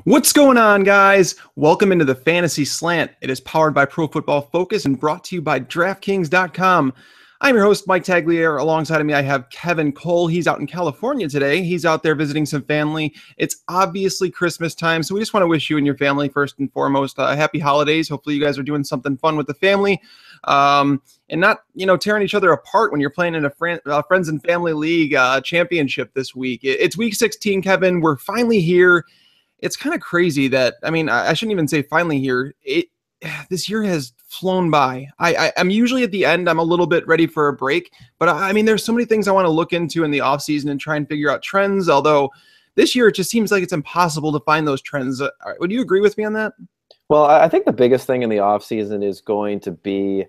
What's going on, guys? Welcome into the Fantasy Slant. It is powered by Pro Football Focus and brought to you by DraftKings.com. I'm your host, Mike Tagliere. Alongside of me, I have Kevin Cole. He's out in California today. He's out there visiting some family. It's obviously Christmas time, so we just want to wish you and your family, first and foremost, happy holidays. Hopefully you guys are doing something fun with the family and not, tearing each other apart when you're playing in a Friends and Family League championship this week. It's week 16, Kevin. We're finally here. It's kind of crazy that, I shouldn't even say finally here. This year has flown by. I'm usually at the end. I'm a little bit ready for a break, but there's so many things I want to look into in the off season and try and figure out trends. Although this year, it just seems like it's impossible to find those trends. Would you agree with me on that? Well, I think the biggest thing in the off season is going to be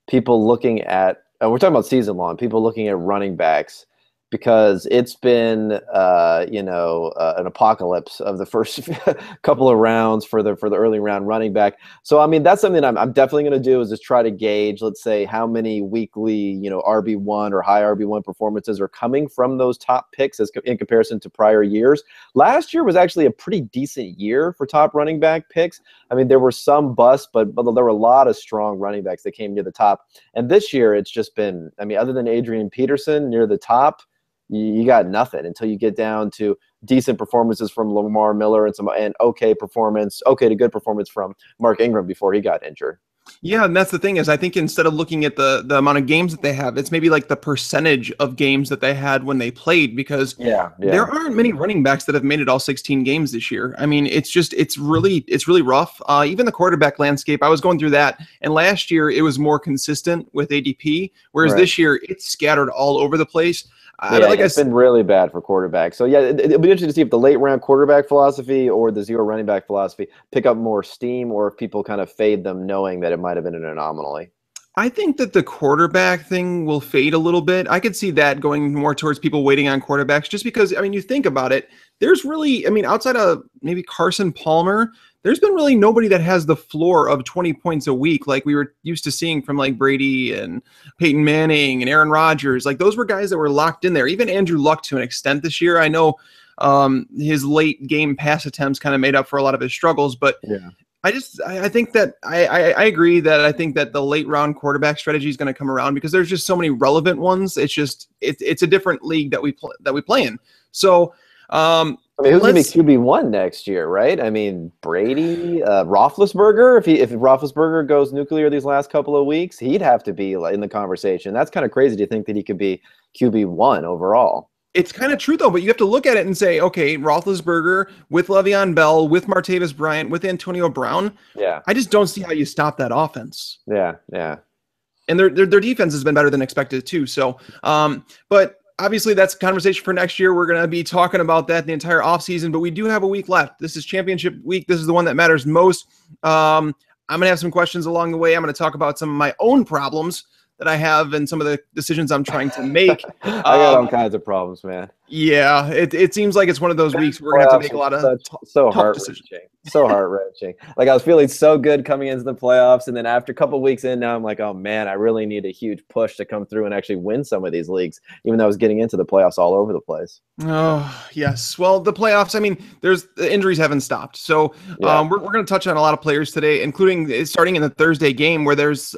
people looking at, we're talking about season long, people looking at running backs, because it's been, an apocalypse of the first couple of rounds for the early round running back. So, that's something I'm definitely going to do, is just try to gauge, let's say, how many weekly, RB1 or high RB1 performances are coming from those top picks in comparison to prior years. Last year was actually a pretty decent year for top running back picks. There were some busts, but there were a lot of strong running backs that came near the top. And this year, it's just been, other than Adrian Peterson near the top, you got nothing until you get down to decent performances from Lamar Miller and okay to good performance from Mark Ingram before he got injured. Yeah, and that's the thing, is I think instead of looking at the amount of games that they have, it's maybe like the percentage of games that they had when they played, because there aren't many running backs that have made it all 16 games this year. It's really rough. Even the quarterback landscape, I was going through that, and last year it was more consistent with ADP, whereas this year it's scattered all over the place. It's been really bad for quarterbacks. So, it'll be interesting to see if the late round quarterback philosophy or the zero running back philosophy pick up more steam, or if people kind of fade them knowing that it might have been an anomaly. I think that the quarterback thing will fade a little bit. I could see that going more towards people waiting on quarterbacks, just because, you think about it, there's really, outside of maybe Carson Palmer, there's been really nobody that has the floor of 20 points a week like we were used to seeing from like Brady and Peyton Manning and Aaron Rodgers. Like, those were guys that were locked in there. Even Andrew Luck to an extent this year. I know his late game pass attempts kind of made up for a lot of his struggles, but I think that I agree that I think that the late round quarterback strategy is going to come around, because there's just so many relevant ones. It's a different league that we play in. So, who's going to be QB1 next year, right? Brady, Roethlisberger. If Roethlisberger goes nuclear these last couple of weeks, he'd have to be in the conversation. That's kind of crazy to think that he could be QB1 overall. It's kind of true, though, but you have to look at it and say, okay, Roethlisberger with Le'Veon Bell, with Martavis Bryant, with Antonio Brown. Yeah. I just don't see how you stop that offense. Yeah. And their defense has been better than expected, too. So, but obviously, that's a conversation for next year. We're going to be talking about that the entire offseason, but we do have a week left. This is championship week. This is the one that matters most. I'm going to have some questions along the way. I'm going to talk about some of my own problems that I have and some of the decisions I'm trying to make. I got all kinds of problems, man. Yeah, it seems like it's one of those weeks where we're going to have to make a lot of tough decisions. So heart-wrenching. Like, I was feeling so good coming into the playoffs, and then after a couple weeks in, now I'm like, oh, man, I really need a huge push to come through and actually win some of these leagues, even though I was getting into the playoffs all over the place. Oh, yes. Well, the playoffs, the injuries haven't stopped. So we're going to touch on a lot of players today, including starting in the Thursday game where there's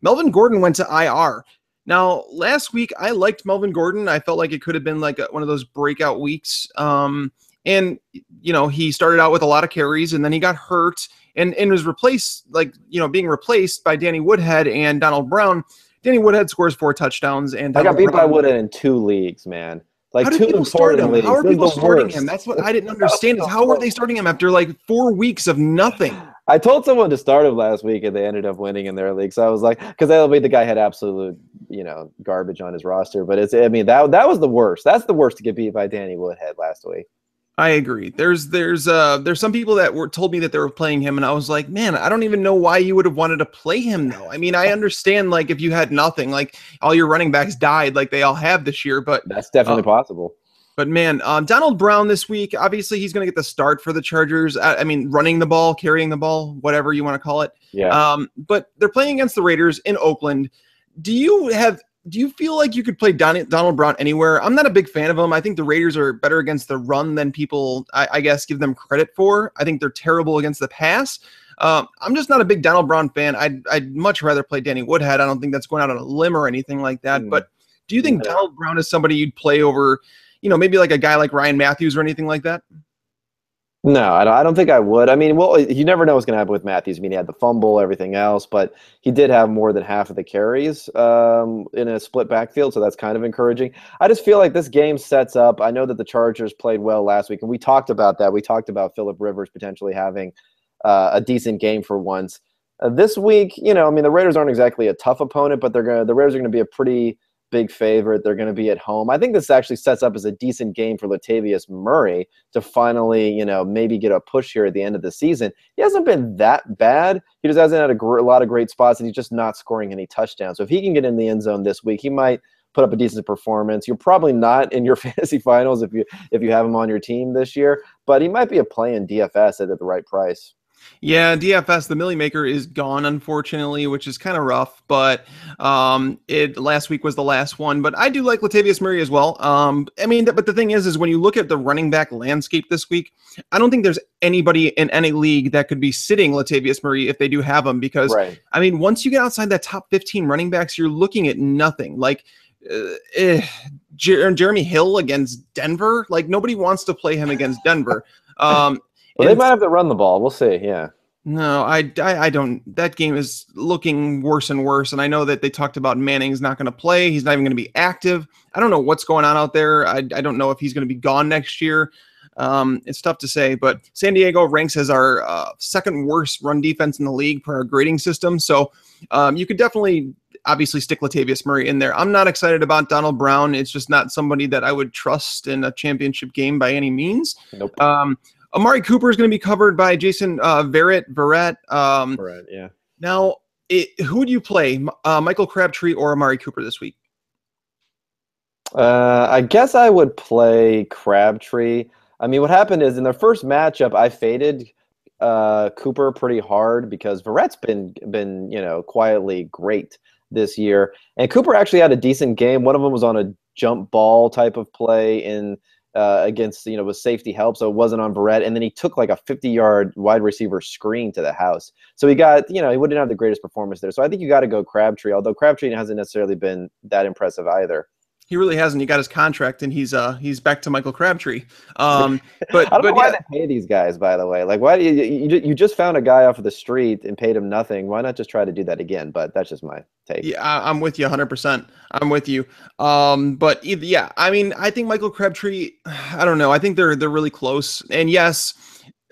Melvin Gordon went to IR. Now, last week, I liked Melvin Gordon. I felt like it could have been like one of those breakout weeks. And, he started out with a lot of carries, and then he got hurt and was replaced, being replaced by Danny Woodhead and Donald Brown. Danny Woodhead scores 4 touchdowns. And I got beat by Woodhead in 2 leagues, man. How do people start him? How are people starting him? That's what I didn't understand, is how are they starting him after 4 weeks of nothing? I told someone to start him last week, and they ended up winning in their league. So I was like, because the guy had absolute, garbage on his roster. But that was the worst. That's the worst to get beat by Danny Woodhead last week. I agree. There's some people that told me that they were playing him, and I was like, man, I don't even know why you would have wanted to play him though. I understand if you had nothing, all your running backs died like they all have this year, but that's definitely possible. But man, Donald Brown this week, obviously he's going to get the start for the Chargers. Running the ball, carrying the ball, whatever you want to call it. Yeah. But they're playing against the Raiders in Oakland. Do you have do you feel like you could play Donald Brown anywhere? I'm not a big fan of him. I think the Raiders are better against the run than people, I guess, give them credit for. I think they're terrible against the pass. I'm just not a big Donald Brown fan. I'd much rather play Danny Woodhead. I don't think that's going out on a limb or anything like that. But do you think Donald Brown is somebody you'd play over, maybe like a guy like Ryan Matthews or anything like that? No, I don't think I would. I mean, well, you never know what's going to happen with Matthews. I mean, he had the fumble, everything else, but he did have more than half of the carries in a split backfield, so that's kind of encouraging. I just feel like this game sets up. I know that the Chargers played well last week, and we talked about that. We talked about Phillip Rivers potentially having a decent game for once. This week, I mean, the Raiders aren't exactly a tough opponent, but the Raiders are going to be a pretty big favorite. They're going to be at home. I think this actually sets up as a decent game for Latavius Murray to finally, maybe get a push here at the end of the season. He hasn't been that bad. He just hasn't had a lot of great spots, and he's just not scoring any touchdowns. So if he can get in the end zone this week, he might put up a decent performance. You're probably not in your fantasy finals if you have him on your team this year, but he might be a play in DFS at the right price. Yeah, DFS, the Millie Maker is gone, unfortunately, which is kind of rough, but last week was the last one. But I do like Latavius Murray as well. I mean, but the thing is when you look at the running back landscape this week, I don't think there's anybody in any league that could be sitting Latavius Murray if they do have him, because, right. I mean, once you get outside that top 15 running backs, you're looking at nothing. Like, Jeremy Hill against Denver, like, nobody wants to play him against Denver. Well, they might have to run the ball. We'll see. Yeah. No, I don't. That game is looking worse and worse. And I know that they talked about Manning's not going to play. He's not even going to be active. I don't know what's going on out there. I don't know if he's going to be gone next year. It's tough to say. But San Diego ranks as our second worst run defense in the league per our grading system. So you could definitely obviously stick Latavius Murray in there. I'm not excited about Donald Brown. It's just not somebody that I would trust in a championship game by any means. Nope. Amari Cooper is going to be covered by Jason Verrett. Yeah. Now, who would you play, Michael Crabtree or Amari Cooper this week? I guess I would play Crabtree. I mean, what happened is in their first matchup, I faded Cooper pretty hard because Verrett's been quietly great this year, and Cooper actually had a decent game. One of them was on a jump ball type of play against, with safety help, so it wasn't on Verrett, and then he took like a 50-yard wide receiver screen to the house. So he got, he wouldn't have the greatest performance there. So I think you got to go Crabtree, although Crabtree hasn't necessarily been that impressive either. He really hasn't. He got his contract, and he's back to Michael Crabtree. But I don't know why they pay these guys, by the way. Like, why you just found a guy off of the street and paid him nothing? Why not just try to do that again? But that's just my take. Yeah, I'm with you 100%. I'm with you. But yeah, I mean, I think Michael Crabtree. I don't know. I think they're really close. And yes,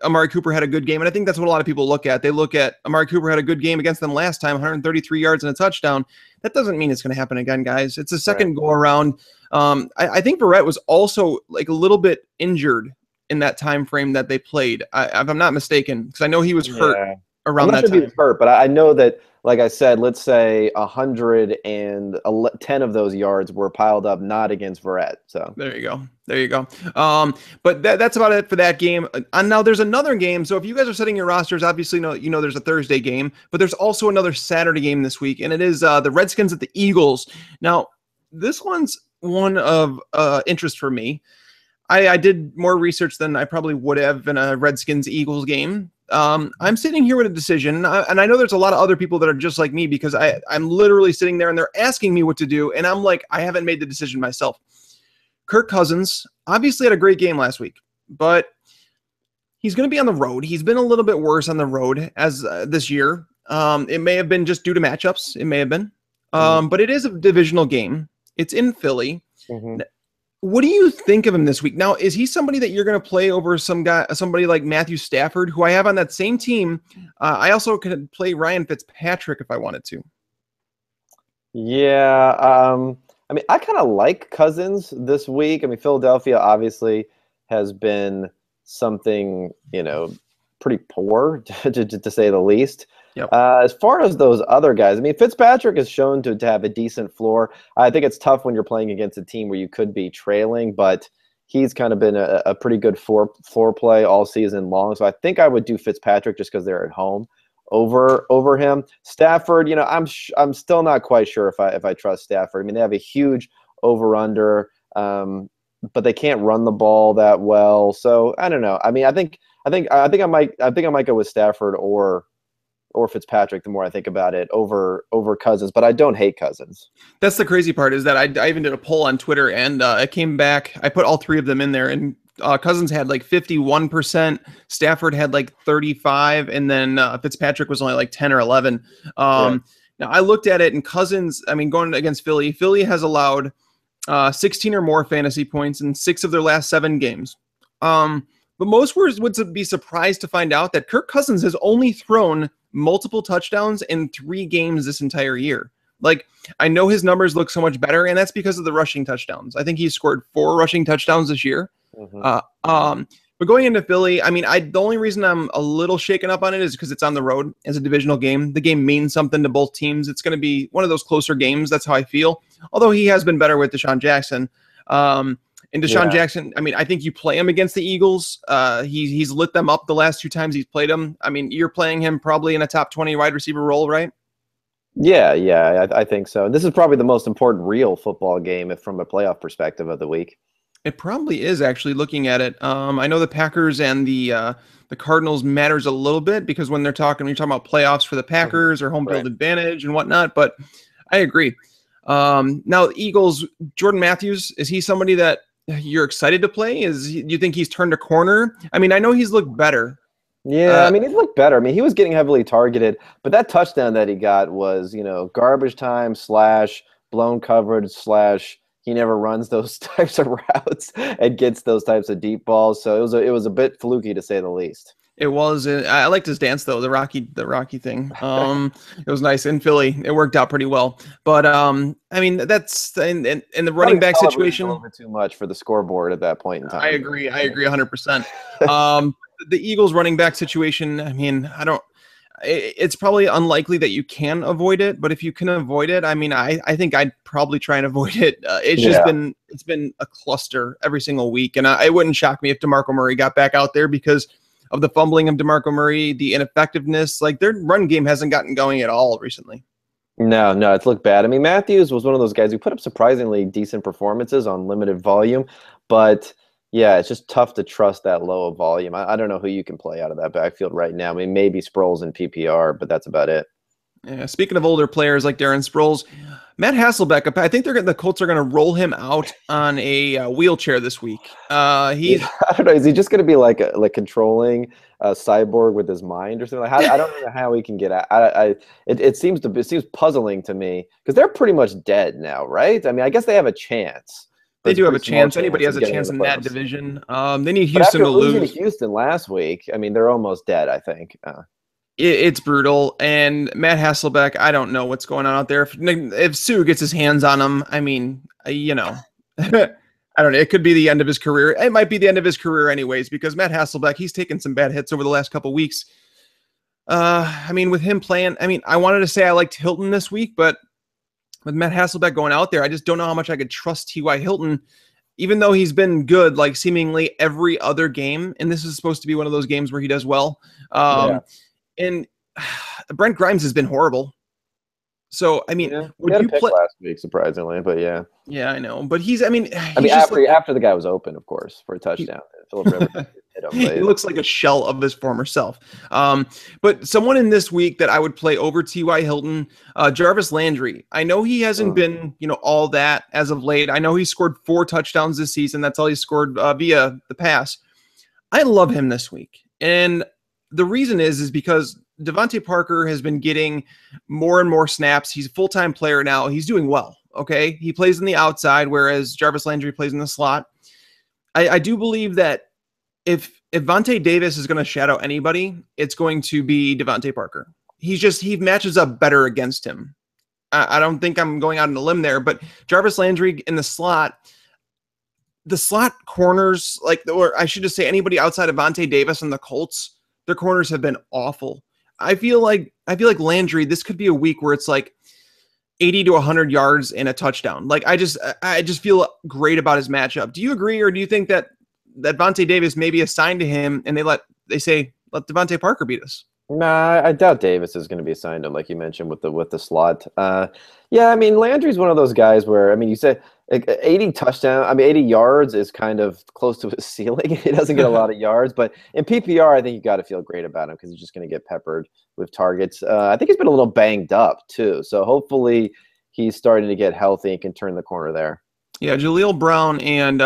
Amari Cooper had a good game, and I think that's what a lot of people look at. They look at Amari Cooper had a good game against them last time, 133 yards and a touchdown. That doesn't mean it's going to happen again, guys. It's a second go around. I think Verrett was also like a little bit injured in that time frame that they played, if I'm not mistaken, because I know he was hurt around that time. He was hurt, but I know that, like I said, let's say 110 of those yards were piled up not against Verrett. So there you go. But that's about it for that game. And now there's another game. So if you guys are setting your rosters, obviously there's a Thursday game, but there's also another Saturday game this week, and it is the Redskins at the Eagles. Now, this one's one of interest for me. I did more research than I probably would have in a Redskins-Eagles game. I'm sitting here with a decision, and I know there's a lot of other people that are just like me, because I'm literally sitting there and they're asking me what to do, and I'm like, I haven't made the decision myself. Kirk Cousins obviously had a great game last week, but he's going to be on the road. He's been a little bit worse on the road as this year. It may have been just due to matchups. It may have been. But it is a divisional game. It's in Philly. Mm-hmm. What do you think of him this week? Now, is he somebody that you're going to play over somebody like Matthew Stafford, who I have on that same team? I also could play Ryan Fitzpatrick if I wanted to. Yeah. I mean, I kind of like Cousins this week. I mean, Philadelphia obviously has been something, pretty poor, to say the least. Yep. As far as those other guys, I mean, Fitzpatrick is shown to have a decent floor. I think it's tough when you're playing against a team where you could be trailing, but he's kind of been a pretty good floor play all season long. So I think I would do Fitzpatrick just because they're at home. over him. Stafford, I'm still not quite sure if I trust Stafford. I mean, they have a huge over under, but they can't run the ball that well. So I don't know. I mean, I think I might go with Stafford or Fitzpatrick. The more I think about it, over Cousins, but I don't hate Cousins. That's the crazy part, is that I even did a poll on Twitter, and it came back. I put all three of them in there, and Cousins had like 51%, Stafford had like 35%, and then Fitzpatrick was only like 10 or 11. Now I looked at it, and Cousins, I mean, going against Philly has allowed 16 or more fantasy points in 6 of their last 7 games. But most would be surprised to find out that Kirk Cousins has only thrown multiple touchdowns in 3 games this entire year. Like, I know his numbers look so much better, and that's because of the rushing touchdowns. I think he's scored 4 rushing touchdowns this year. But going into Philly, I mean, the only reason I'm a little shaken up on it is because it's on the road as a divisional game. The game means something to both teams. It's going to be one of those closer games. That's how I feel. Although he has been better with Deshaun Jackson. And Deshaun Jackson, I mean, I think you play him against the Eagles. He's lit them up the last 2 times he's played them. I mean, you're playing him probably in a top 20 wide receiver role, right? Yeah, I think so. This is probably the most important real football game from a playoff perspective of the week. It probably is, actually, looking at it. I know the Packers and the Cardinals matters a little bit, because when you're talking about playoffs for the Packers or home field advantage and whatnot, but I agree. Now, Eagles, Jordan Matthews, is he somebody that you're excited to play? Do you think he's turned a corner? I mean, I know he's looked better. Yeah, I mean, he's looked better. I mean, he was getting heavily targeted, but that touchdown that he got was, garbage time / blown coverage / he never runs those types of routes and gets those types of deep balls. So it was a bit fluky, to say the least. It was. I liked his dance, though, the Rocky thing. It was nice in Philly. It worked out pretty well. But I mean, that's in the running back situation. A little bit too much for the scoreboard at that point in time. I agree 100%. The Eagles running back situation, I mean, it's probably unlikely that you can avoid it, but if you can avoid it, I mean, I think I'd probably try and avoid it. It's been a cluster every single week, and it wouldn't shock me if DeMarco Murray got back out there because of the fumbling of DeMarco Murray, the ineffectiveness. Like, their run game hasn't gotten going at all recently. No, it's looked bad. I mean, Matthews was one of those guys who put up surprisingly decent performances on limited volume, but yeah, it's just tough to trust that low of volume. I don't know who you can play out of that backfield right now. I mean, maybe Sproles in PPR, but that's about it. Yeah, speaking of older players like Darren Sproles, Matt Hasselbeck, I think the Colts are going to roll him out on a wheelchair this week. I don't know. Is he just going to be like controlling a cyborg with his mind or something? I don't know how he can get out. It seems puzzling to me, because they're pretty much dead now, right? I mean, I guess they have a chance. They do have a chance. Anybody has a chance in that division. They need Houston to lose. After Houston last week, I mean, they're almost dead, I think. It's brutal. And Matt Hasselbeck, I don't know what's going on out there. If Sue gets his hands on him, I mean, I don't know. It could be the end of his career. It might be the end of his career anyways, because Matt Hasselbeck, he's taken some bad hits over the last couple of weeks. I mean, with him playing, I mean, I wanted to say I liked Hilton this week, but with Matt Hasselbeck going out there, I just don't know how much I could trust T.Y. Hilton, even though he's been good, like, seemingly every other game. And this is supposed to be one of those games where he does well. And Brent Grimes has been horrible. So, I mean, would you play last week, surprisingly, but yeah. Yeah, I know. But after the guy was open, of course, for a touchdown. Philip Rivers hit him. He looks like a shell of his former self. But someone in this week that I would play over T.Y. Hilton, Jarvis Landry. I know he hasn't been, all that as of late. I know he scored 4 touchdowns this season. That's all he scored via the pass. I love him this week. And the reason is because Devontae Parker has been getting more and more snaps. He's a full-time player now. He's doing well, okay? He plays on the outside, whereas Jarvis Landry plays in the slot. I do believe that if Vontae Davis is going to shadow anybody, it's going to be Devontae Parker. He matches up better against him. I don't think I'm going out on a limb there, but Jarvis Landry in the slot corners, or I should just say anybody outside of Vontae Davis and the Colts, their corners have been awful. I feel like Landry, this could be a week where it's like 80 to 100 yards and a touchdown. Like, I just feel great about his matchup. Do you agree, or do you think that Vontae Davis may be assigned to him and they say let Devontae Parker beat us? Nah, I doubt Davis is going to be assigned to him, like you mentioned with the slot. Yeah, I mean Landry's one of those guys where I mean you said like, 80 touchdown, I mean 80 yards is kind of close to his ceiling. He doesn't get a lot of yards, but in PPR, I think you got to feel great about him because he's just going to get peppered with targets. I think he's been a little banged up too, so hopefully he's starting to get healthy and can turn the corner there. Yeah, Jaleel Brown and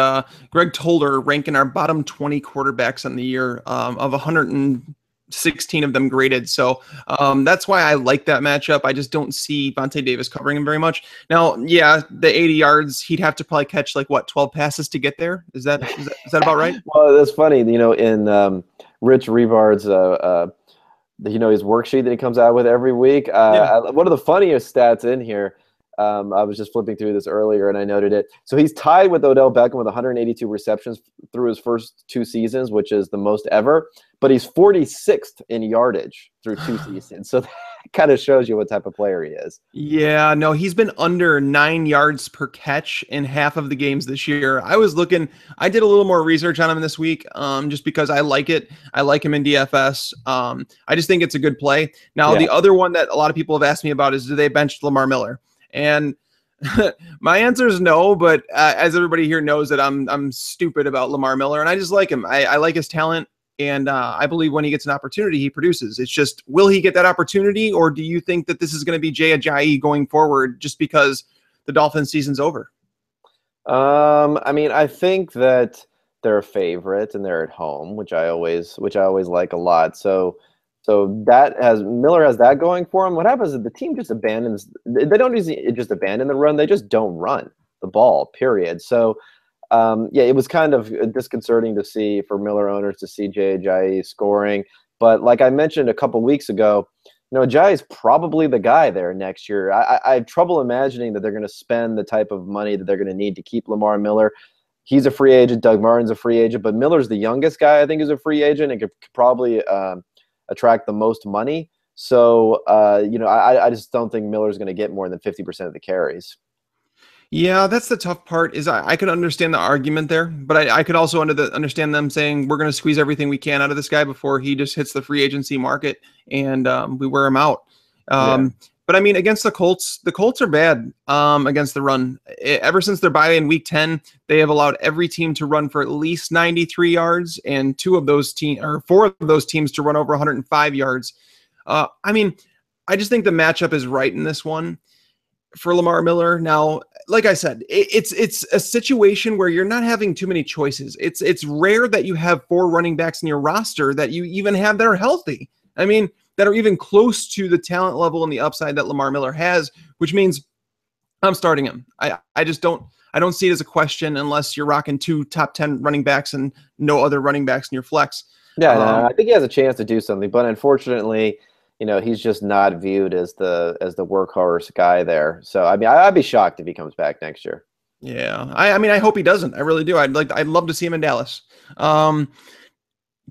Greg Tolder rank in our bottom 20 quarterbacks on the year, of 116 of them graded. So that's why I like that matchup. I just don't see Vontae Davis covering him very much. Now, yeah, the 80 yards, he'd have to probably catch like what, 12 passes to get there. Is that about right? Well, that's funny. You know, in Rich Revard's his worksheet that he comes out with every week. Yeah. One of the funniest stats in here. I was just flipping through this earlier and I noted it. So he's tied with Odell Beckham with 182 receptions through his first 2 seasons, which is the most ever. But he's 46th in yardage through 2 seasons. So that kind of shows you what type of player he is. Yeah, no, he's been under 9 yards per catch in half of the games this year. I did a little more research on him this week, just because I like it. I like him in DFS. I just think it's a good play. Now, Yeah. the other one that a lot of people have asked me about is, do they bench Lamar Miller? And my answer is no, but as everybody here knows that I'm stupid about Lamar Miller, and I just like him. I like his talent. And I believe when he gets an opportunity, he produces. It's just, will he get that opportunity, or do you think that this is going to be Jay Ajayi going forward just because the Dolphins season's over? I mean, I think that they're a favorite and they're at home, which I always like a lot. So that has Miller has that going for him. What happens is the team just abandons. They don't just abandon the run. They just don't run the ball. Period. So yeah, it was kind of disconcerting to see for Miller owners to see Jay Ajayi scoring. But like I mentioned a couple weeks ago, Ajayi is probably the guy there next year. I have trouble imagining that they're going to spend the type of money that they're going to need to keep Lamar Miller. He's a free agent. Doug Martin's a free agent, but Miller's the youngest guy I think is a free agent and could probably attract the most money. So I just don't think Miller's going to get more than 50% of the carries. Yeah, that's the tough part. Is I could understand the argument there, but I could also understand them saying we're going to squeeze everything we can out of this guy before he just hits the free agency market and we wear him out. Yeah. But I mean, against the Colts are bad against the run. Ever since their bye in Week 10, they have allowed every team to run for at least 93 yards, and four of those teams to run over 105 yards. I mean, I just think the matchup is right in this one for Lamar Miller. Now, like I said, it's a situation where you're not having too many choices. It's rare that you have 4 running backs in your roster that you even have that are healthy. I mean, that are even close to the talent level and the upside that Lamar Miller has, which means I'm starting him. I just don't see it as a question unless you're rocking 2 top 10 running backs and no other running backs in your flex. Yeah, no, I think he has a chance to do something, but unfortunately, he's just not viewed as the workhorse guy there. So I mean, I'd be shocked if he comes back next year. Yeah, I mean, I hope he doesn't. I really do. I'd love to see him in Dallas.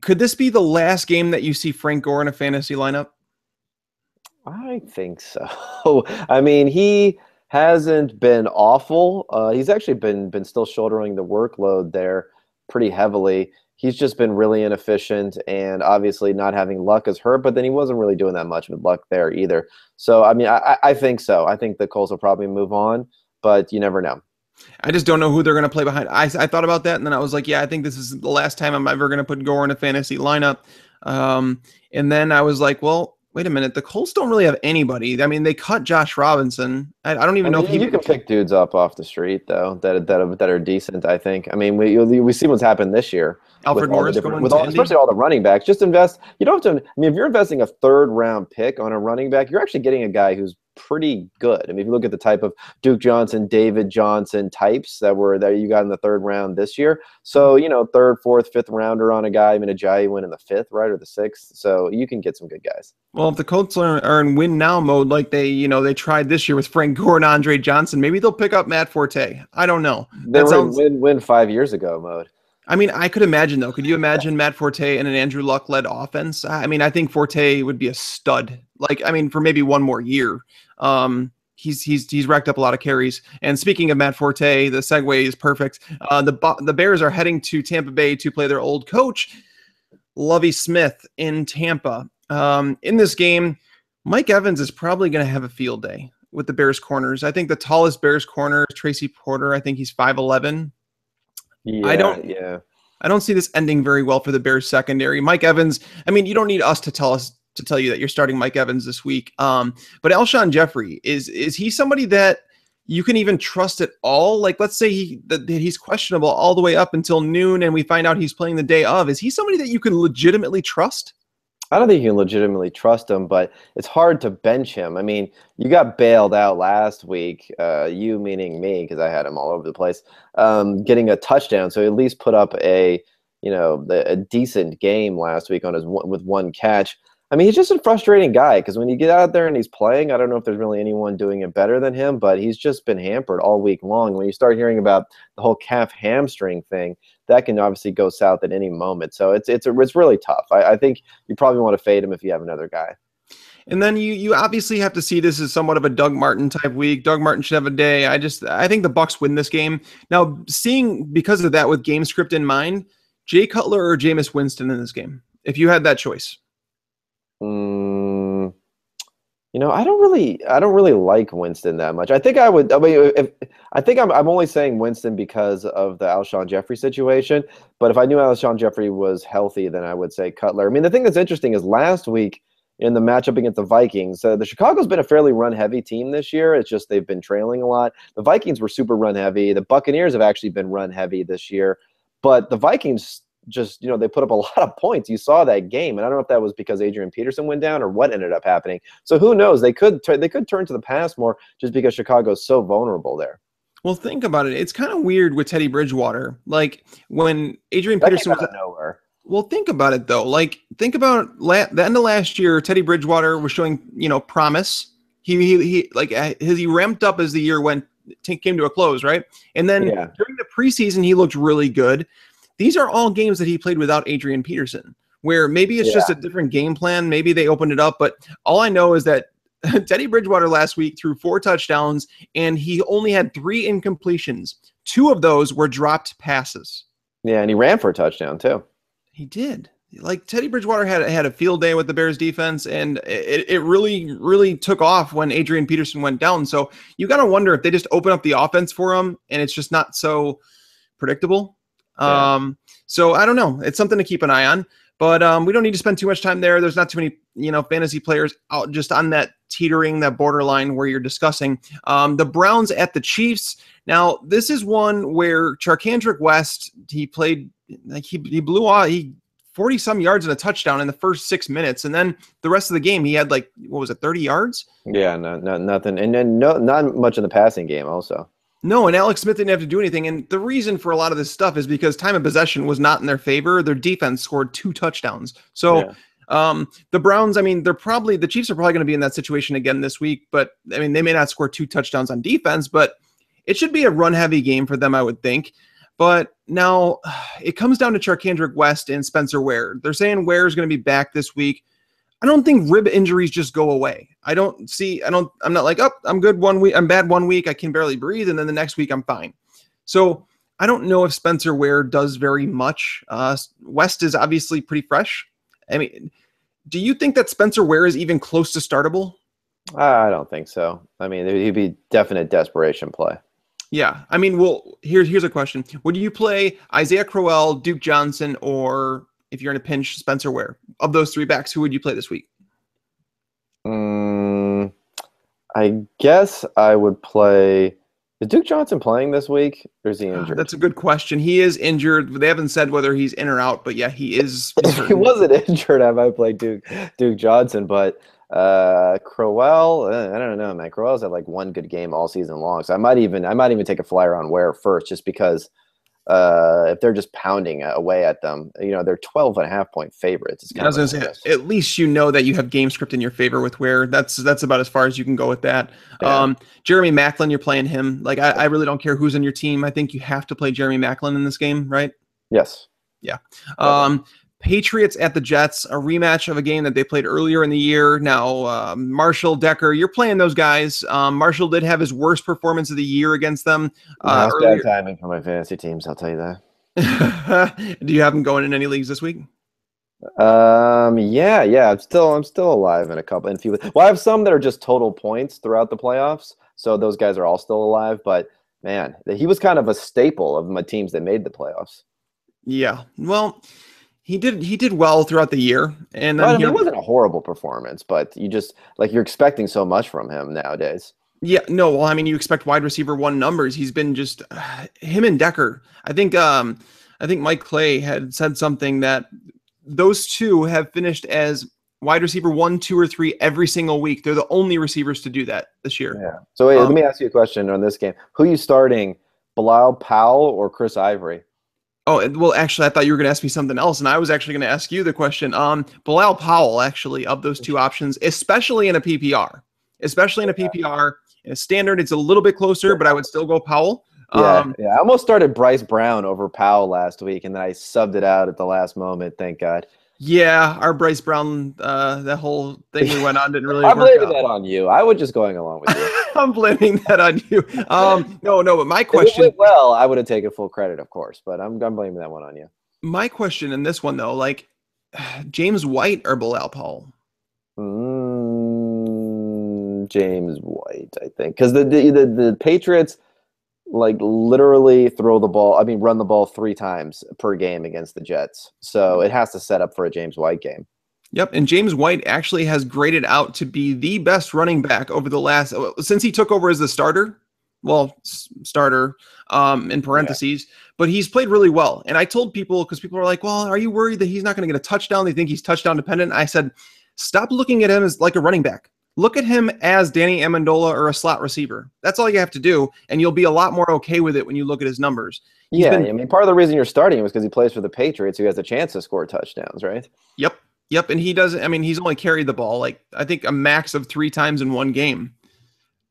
Could this be the last game that you see Frank Gore in a fantasy lineup? I think so. I mean, he hasn't been awful. He's actually been still shouldering the workload there pretty heavily. He's just been really inefficient, and obviously not having luck has hurt, but then he wasn't really doing that much with luck there either. So, I mean, I think so. I think the Colts will probably move on, but you never know. I just don't know who they're going to play behind. I thought about that, and then I was like, yeah, I think this is the last time I'm ever going to put Gore in a fantasy lineup. And then I was like, well, wait a minute. The Colts don't really have anybody. I mean, they cut Josh Robinson. I don't even know if you can pick dudes up off the street though that are decent. I think. I mean, we see what's happened this year. Alfred Morris going with especially all the running backs. Just invest. You don't have to. I mean, if you're investing a 3rd round pick on a running back, you're actually getting a guy who's pretty good. I mean, if you look at the type of Duke Johnson, David Johnson types that you got in the 3rd round this year. So 3rd, 4th, 5th rounder on a guy. I mean, Ajayi went in the 5th, right, or the 6th. So you can get some good guys. Well, if the Colts are in win now mode, like they tried this year with Frank Gore and Andre Johnson, maybe they'll pick up Matt Forte. I don't know. They were in win 5 years ago mode. I mean, I could imagine though. Could you imagine Matt Forte and an Andrew Luck led offense? I mean, I think Forte would be a stud. Like, I mean, for maybe one more year. He's racked up a lot of carries. And speaking of Matt Forte, the segue is perfect. The Bears are heading to Tampa Bay to play their old coach, Lovie Smith, in Tampa. In this game, Mike Evans is probably going to have a field day with the Bears corners. I think the tallest Bears corner is Tracy Porter. I think he's 5'11". I Yeah, don't yeah. I don't see this ending very well for the Bears secondary. Mike Evans, I mean, you don't need us to tell you that you're starting Mike Evans this week. But Alshon Jeffrey, is he somebody that you can even trust at all? Like, let's say that he's questionable all the way up until noon and we find out he's playing the day of. Is he somebody that you can legitimately trust? I don't think you can legitimately trust him, but it's hard to bench him. I mean, you got bailed out last week, you meaning me, because I had him all over the place, getting a touchdown. So he at least put up a decent game last week with one catch. I mean, he's just a frustrating guy because when you get out there and he's playing, I don't know if there's really anyone doing it better than him, but he's just been hampered all week long. When you start hearing about the whole calf hamstring thing, that can obviously go south at any moment. So it's really tough. I think you probably want to fade him if you have another guy. And then you obviously have to see this as somewhat of a Doug Martin type week. Doug Martin should have a day. I think the Bucs win this game. Now, seeing because of that with game script in mind, Jay Cutler or Jameis Winston in this game, if you had that choice. I don't really like Winston that much. I think I would. I mean, I'm only saying Winston because of the Alshon Jeffrey situation. But if I knew Alshon Jeffrey was healthy, then I would say Cutler. I mean, the thing that's interesting is last week in the matchup against the Vikings, the Chicago's been a fairly run-heavy team this year. It's just they've been trailing a lot. The Vikings were super run-heavy. The Buccaneers have actually been run-heavy this year, but the Vikings just, they put up a lot of points. You saw that game, and I don't know if that was because Adrian Peterson went down or what ended up happening. So who knows? They could turn to the pass more just because Chicago's so vulnerable there. Well, think about it. It's kind of weird with Teddy Bridgewater. Like when Adrian Peterson was out of nowhere. Well, think about it though. Like think about the end of last year. Teddy Bridgewater was showing, promise. He ramped up as the year came to a close, right? And then during the preseason, he looked really good. These are all games that he played without Adrian Peterson, where maybe it's just a different game plan. Maybe they opened it up, but all I know is that Teddy Bridgewater last week threw 4 touchdowns and he only had 3 incompletions. 2 of those were dropped passes. Yeah, and he ran for a touchdown too. He did. Like Teddy Bridgewater had a field day with the Bears defense, and it really, really took off when Adrian Peterson went down. So you got to wonder if they just open up the offense for him and it's just not so predictable. So I don't know. It's something to keep an eye on, but we don't need to spend too much time there. There's not too many, fantasy players out just on that teetering, that borderline where you're discussing. The Browns at the Chiefs. Now, this is one where Charkandrick West, he played, like he blew off, 40 some yards and a touchdown in the first 6 minutes. And then the rest of the game, he had 30 yards? Yeah, no, nothing. And then not much in the passing game also. No, and Alex Smith didn't have to do anything. And the reason for a lot of this stuff is because time of possession was not in their favor. Their defense scored 2 touchdowns. So the Browns, I mean, the Chiefs are probably going to be in that situation again this week. But, I mean, they may not score 2 touchdowns on defense, but it should be a run-heavy game for them, I would think. But now it comes down to Charkandrick West and Spencer Ware. They're saying Ware is going to be back this week. I don't think rib injuries just go away. I'm not like, oh, I'm good 1 week. I'm bad 1 week. I can barely breathe. And then the next week I'm fine. So I don't know if Spencer Ware does very much. West is obviously pretty fresh. I mean, do you think that Spencer Ware is even close to startable? I don't think so. I mean, he'd be definite desperation play. Yeah. I mean, well, here's a question. Would you play Isaiah Crowell, Duke Johnson, or if you're in a pinch, Spencer Ware? Of those 3 backs, who would you play this week? I guess I would play. Is Duke Johnson playing this week, or is he injured? That's a good question. He is injured. They haven't said whether he's in or out, but yeah, he is. If he wasn't injured, I might play Duke Johnson, but Crowell, I don't know, man. Crowell's had 1 good game all season long, so I might even take a flyer on Ware first, just because if they're just pounding away at them, they're 12.5-point favorites. It's I was going to say, at least that you have game script in your favor with Ware. That's about as far as you can go with that. Yeah. Jeremy Maclin, you're playing him. I really don't care who's in your team. I think you have to play Jeremy Maclin in this game, right? Yes. Yeah. Patriots at the Jets, a rematch of a game that they played earlier in the year. Now, Marshall, Decker, you're playing those guys. Marshall did have his worst performance of the year against them. That's bad timing for my fantasy teams, I'll tell you that. Do you have them going in any leagues this week? Yeah. I'm still alive in a couple. And few. Well, I have some that are just total points throughout the playoffs, so those guys are all still alive. But man, he was kind of a staple of my teams that made the playoffs. Yeah. Well, he did well throughout the year, and then But I mean, here. it wasn't a horrible performance, but you just like you're expecting so much from him nowadays. Yeah, no, well, I mean, you expect wide receiver one numbers. He's been just him and Decker. I think Mike Clay had said something that those two have finished as wide receiver one, two, or three every single week. They're the only receivers to do that this year. Yeah. So wait, let Um, me ask you a question on this game. Who are you starting, Bilal Powell or Chris Ivory? well, actually, I thought you were going to ask me something else, and I was actually going to ask you the question. Bilal Powell, actually, of those two options, especially in a PPR, especially in a PPR, in a standard, it's a little bit closer, but I would still go Powell. Yeah. I almost started Bryce Brown over Powell last week, and then I subbed it out at the last moment. Thank God. Yeah, our Bryce Brown, that whole thing we went on didn't really I'm work blaming out. that on you. I was just going along with you. I'm blaming that on you. No, but my If it question, went well, I would have taken full credit, of course, but I'm blaming that one on you. in this one though, like James White or Bilal Powell. James White, I think, because the Patriots like literally throw the ball. I mean, run the ball 3 times per game against the Jets, so it has to set up for a James White game. Yep, and James White actually has graded out to be the best running back over the last since he took over as the starter. Well, starter in Yeah. parentheses, but he's played really well. And I told people because people are like, "Well, are you worried that he's not going to get a touchdown? They think he's touchdown dependent." I said, "Stop looking at him as like a running back. Look at him as Danny Amendola or a slot receiver. That's all you have to do, and you'll be a lot more okay with it when you look at his numbers." He's Yeah, been I mean, part of the reason you're starting him is because he plays for the Patriots, who has a chance to score touchdowns, right? Yep. Yep. And he doesn't, I mean, he's only carried the ball like I think a max of 3 times in one game.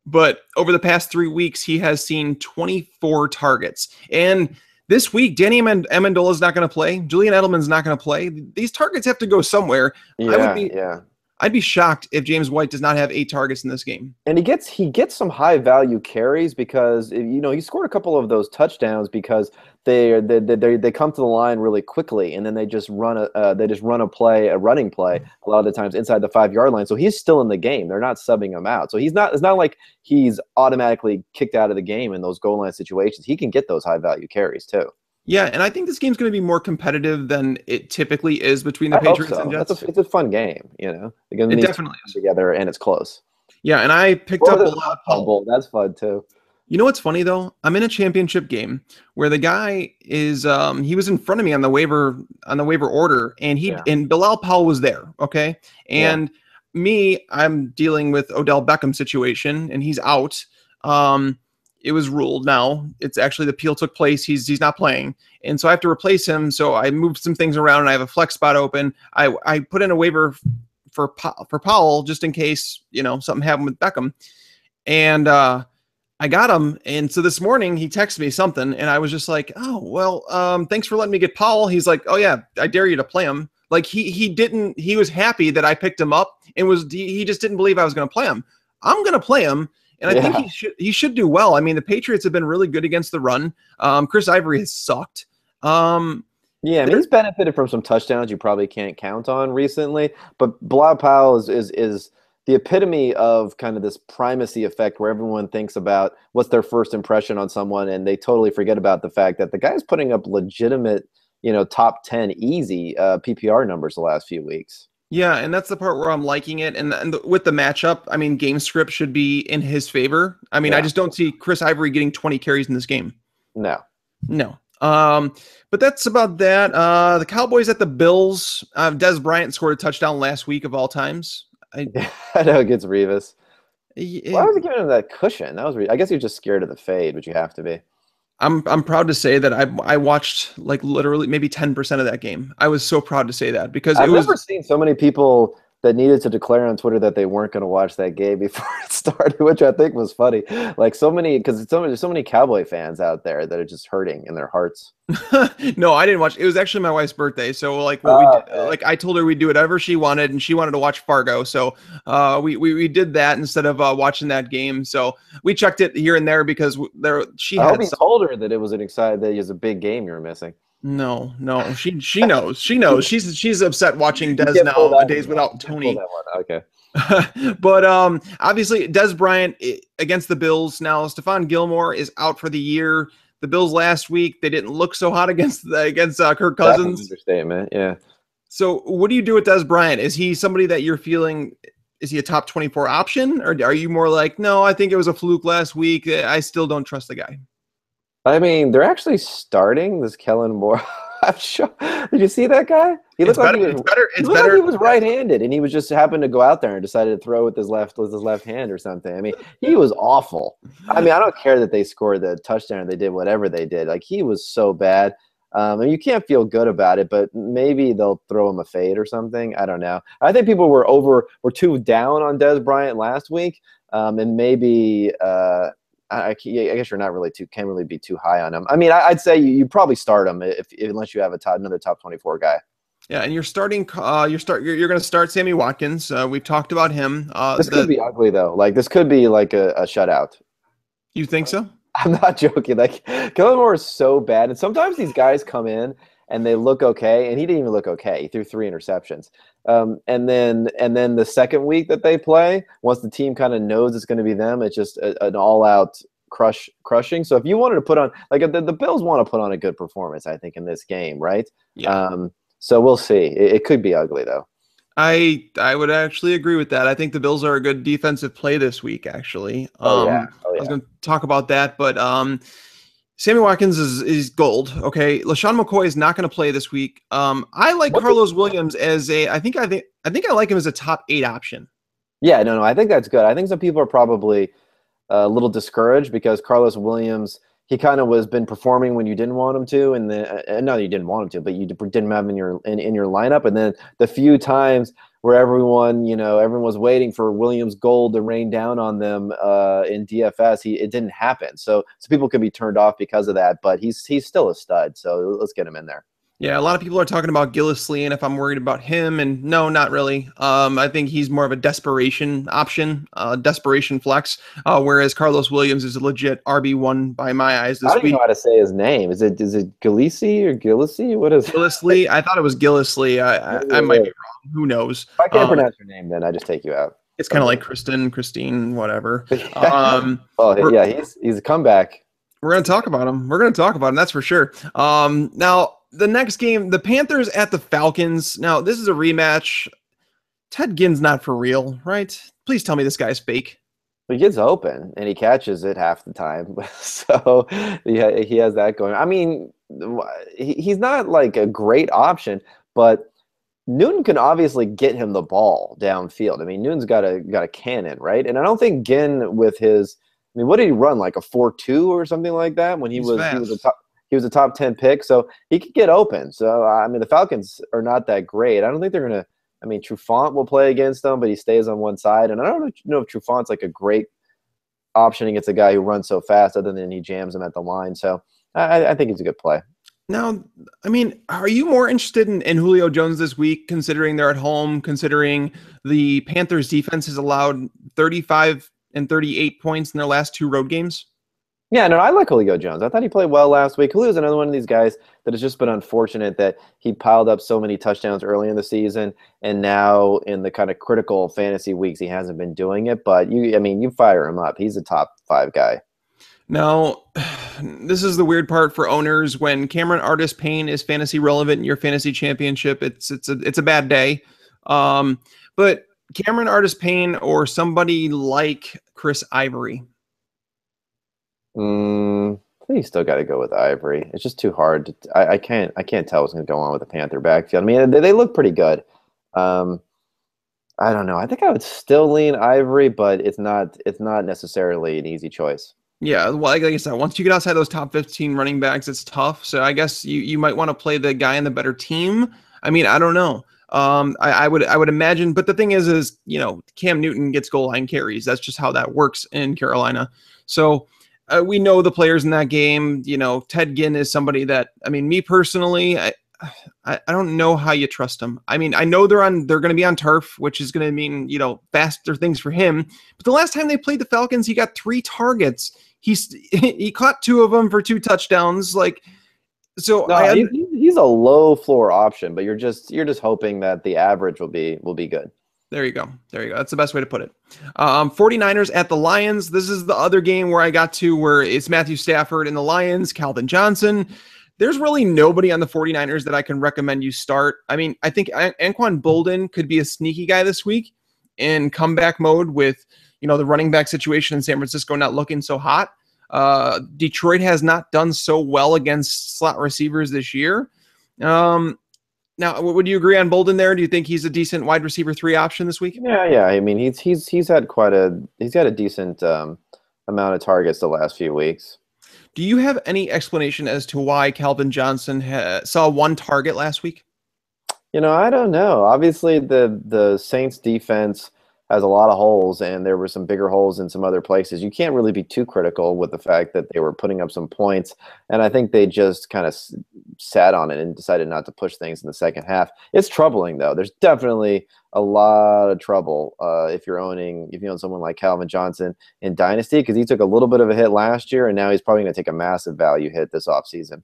But over the past 3 weeks, he has seen 24 targets. And this week, Danny Amendola is not going to play. Julian Edelman's not going to play. These targets have to go somewhere. I would Yeah, be yeah. I'd be shocked if James White does not have 8 targets in this game. And he gets some high value carries because he scored a couple of those touchdowns because they come to the line really quickly and then they just run a running play a lot of the times inside the 5 yard line. So he's still in the game. They're not subbing him out. So it's not like he's automatically kicked out of the game in those goal line situations. He can get those high value carries too. Yeah, and I think this game's going to be more competitive than it typically is between the I hope Patriots and so. Jets. It's a fun game. Again, It these teams definitely come is. together and it's close. Yeah, and I picked Or up a the lot of Hot Bowl. That's fun too. You know what's funny though? I'm in a championship game where the guy is he was in front of me on the waiver order and he Yeah. and Bilal Powell was there, okay? Yeah. And me, I'm dealing with Odell Beckham situation and he's out. It was ruled now. It's actually the appeal took place. He's not playing. And so I have to replace him. So I moved some things around and I have a flex spot open. I put in a waiver for Powell just in case, something happened with Beckham. And I got him. And so this morning he texted me something and I was just like, oh, well, thanks for letting me get Powell. He's like, oh yeah, I dare you to play him. Like he was happy that I picked him up and he just didn't believe I was going to play him. I'm going to play him. And I think he should do well. I mean, the Patriots have been really good against the run. Chris Ivory has sucked. Yeah, I mean, he's benefited from some touchdowns you probably can't count on recently, but Bilal Powell is the epitome of kind of this primacy effect where everyone thinks about what's their first impression on someone, and they totally forget about the fact that the guy's putting up legitimate, top 10 easy PPR numbers the last few weeks. Yeah, and that's the part where I'm liking it. And with the matchup, I mean, game script should be in his favor. I mean, I Yeah. just don't see Chris Ivory getting 20 carries in this game. No. No. But that's about that. The Cowboys at the Bills. Des Bryant scored a touchdown last week of all times. I know it gets Revis. Why was he giving him that cushion? That was I guess you're just scared of the fade, which you have to be. I'm proud to say that I watched like literally maybe 10% of that game. I was so proud to say that because I've never seen so many people that needed to declare on Twitter that they weren't going to watch that game before it started, which I think was funny. Like because there's so many Cowboy fans out there that are just hurting in their hearts. No, I didn't watch. It was actually my wife's birthday, so like like I told her we'd do whatever she wanted, and she wanted to watch Fargo, so we did that instead of watching that game. So we checked it here and there because I hope you told her that it was that it was a big game you were missing. No. She knows. She knows. She's upset watching You Dez can't pull now that days one out. without You can't pull Tony. that one. Okay. But obviously Dez Bryant against the Bills. Now Stephon Gilmore is out for the year. The Bills last week, they didn't look so hot against Kirk That's an Cousins. understatement. Yeah. So what do you do with Dez Bryant? Is he somebody that you're feeling, is he a top 24 option? Or are you more like, no, I think it was a fluke last week. I still don't trust the guy. I mean, they're actually starting this Kellen Moore. I'm sure. Did you see that guy? He It's looked like better. he was. It's better. He It's looked like better. he was right-handed, and he was just happened to go out there and decided to throw with his left hand or something. I mean, he was awful. I mean, I don't care that they scored the touchdown or they did whatever they did. Like he was so bad, and you can't feel good about it. But maybe they'll throw him a fade or something. I don't know. I think people were too down on Dez Bryant last week, and maybe. I guess you're not really can't really be too high on him. I mean, I'd say you probably start him unless you have another top 24 guy. Yeah, and you're starting. You're going to start Sammy Watkins. We've talked about him. This could be ugly though. Like this could be like a shutout. You think so? I'm not joking. Like Kellen Moore is so bad, and sometimes these guys come in and they look okay, and he didn't even look okay. He threw 3 interceptions. And then the second week that they play, once the team kind of knows it's going to be them, it's just an all-out crushing. So if you wanted to put on, like the Bills want to put on a good performance, I think in this game, right? Yeah. So we'll see. It could be ugly though. I would actually agree with that. I think the Bills are a good defensive play this week. Actually, Oh yeah. I was going to talk about that, but Sammy Watkins is gold. Okay, LaShawn McCoy is not going to play this week. I like Carlos Williams as I think I like him as a top 8 option. Yeah, no, I think that's good. I think some people are probably a little discouraged because Carlos Williams, he kind of been performing when you didn't want him to, and no, you didn't want him to, but you didn't have him in your lineup, and then the few times where everyone was waiting for Williams gold to rain down on them in DFS, it didn't happen. So people could be turned off because of that, but he's still a stud. So let's get him in there. Yeah, a lot of people are talking about Gillislee and if I'm worried about him, and no, not really. I think he's more of a desperation option, desperation flex, whereas Carlos Williams is a legit RB1 by my eyes this I don't week. even know how to say his name. Is it Gillislee or Gillislee? What is it? Gillislee? I thought it was Gillislee. I might be wrong. Who knows? If I can't pronounce your name, then I just take you out. It's kind of like Christine, whatever. Yeah, he's a comeback. We're going to talk about him. We're going to talk about him. That's for sure. Now, the next game, the Panthers at the Falcons. Now, this is a rematch. Ted Ginn's not for real, right? Please tell me this guy's fake. He gets open, and he catches it half the time. So, yeah, he has that going. I mean, he's not like a great option, but Newton can obviously get him the ball downfield. I mean, Newton's got a cannon, right? And I don't think Ginn with his – I mean, what did he run, like a 4.2 or something like that when he was a top 10 pick, so he could get open. So I mean, the Falcons are not that great. I don't think they're gonna. I mean, Trufant will play against them, but he stays on one side, and I don't know if Trufant's like a great option against a guy who runs so fast, other than he jams him at the line. So I think he's a good play. Now, I mean, are you more interested in Julio Jones this week, considering they're at home, considering the Panthers defense has allowed 35 and 38 points in their last 2 road games? Yeah, no, I like Julio Jones. I thought he played well last week. Julio's another one of these guys that has just been unfortunate that he piled up so many touchdowns early in the season, and now in the kind of critical fantasy weeks, he hasn't been doing it. But you fire him up. He's a top 5 guy. Now, this is the weird part for owners. When Cameron Artis-Payne is fantasy relevant in your fantasy championship, it's a bad day. But Cameron Artis-Payne or somebody like Chris Ivory. I think you still got to go with Ivory. It's just too hard. I can't tell what's going to go on with the Panther backfield. I mean, they look pretty good. I don't know. I think I would still lean Ivory, but it's not necessarily an easy choice. Yeah, well, like I said, once you get outside those top 15 running backs, it's tough. So I guess you might want to play the guy in the better team. I mean, I don't know. I would imagine, but the thing is Cam Newton gets goal line carries. That's just how that works in Carolina. So we know the players in that game. Ted Ginn is somebody that, I mean, me personally, I don't know how you trust him. I mean, I know they're going to be on turf, which is going to mean, faster things for him. But the last time they played the Falcons, he got 3 targets. He caught 2 of them for 2 touchdowns. Like, So No, he's a low floor option, but you're just hoping that the average will be good. There you go. There you go. That's the best way to put it. 49ers at the Lions. This is the other game where I got to where it's Matthew Stafford and the Lions, Calvin Johnson. There's really nobody on the 49ers that I can recommend you start. I mean, I think Anquan Boldin could be a sneaky guy this week in comeback mode with, the running back situation in San Francisco not looking so hot. Detroit has not done so well against slot receivers this year. Now, would you agree on Bolden there? Do you think he's a decent wide receiver 3 option this week? Yeah. I mean, he's had he's got a decent amount of targets the last few weeks. Do you have any explanation as to why Calvin Johnson saw 1 target last week? I don't know. Obviously, the Saints defense has a lot of holes, and there were some bigger holes in some other places. You can't really be too critical with the fact that they were putting up some points, and I think they just kind of sat on it and decided not to push things in the second half. It's troubling, though. There's definitely a lot of trouble if you own someone like Calvin Johnson in Dynasty, because he took a little bit of a hit last year, and now he's probably going to take a massive value hit this offseason.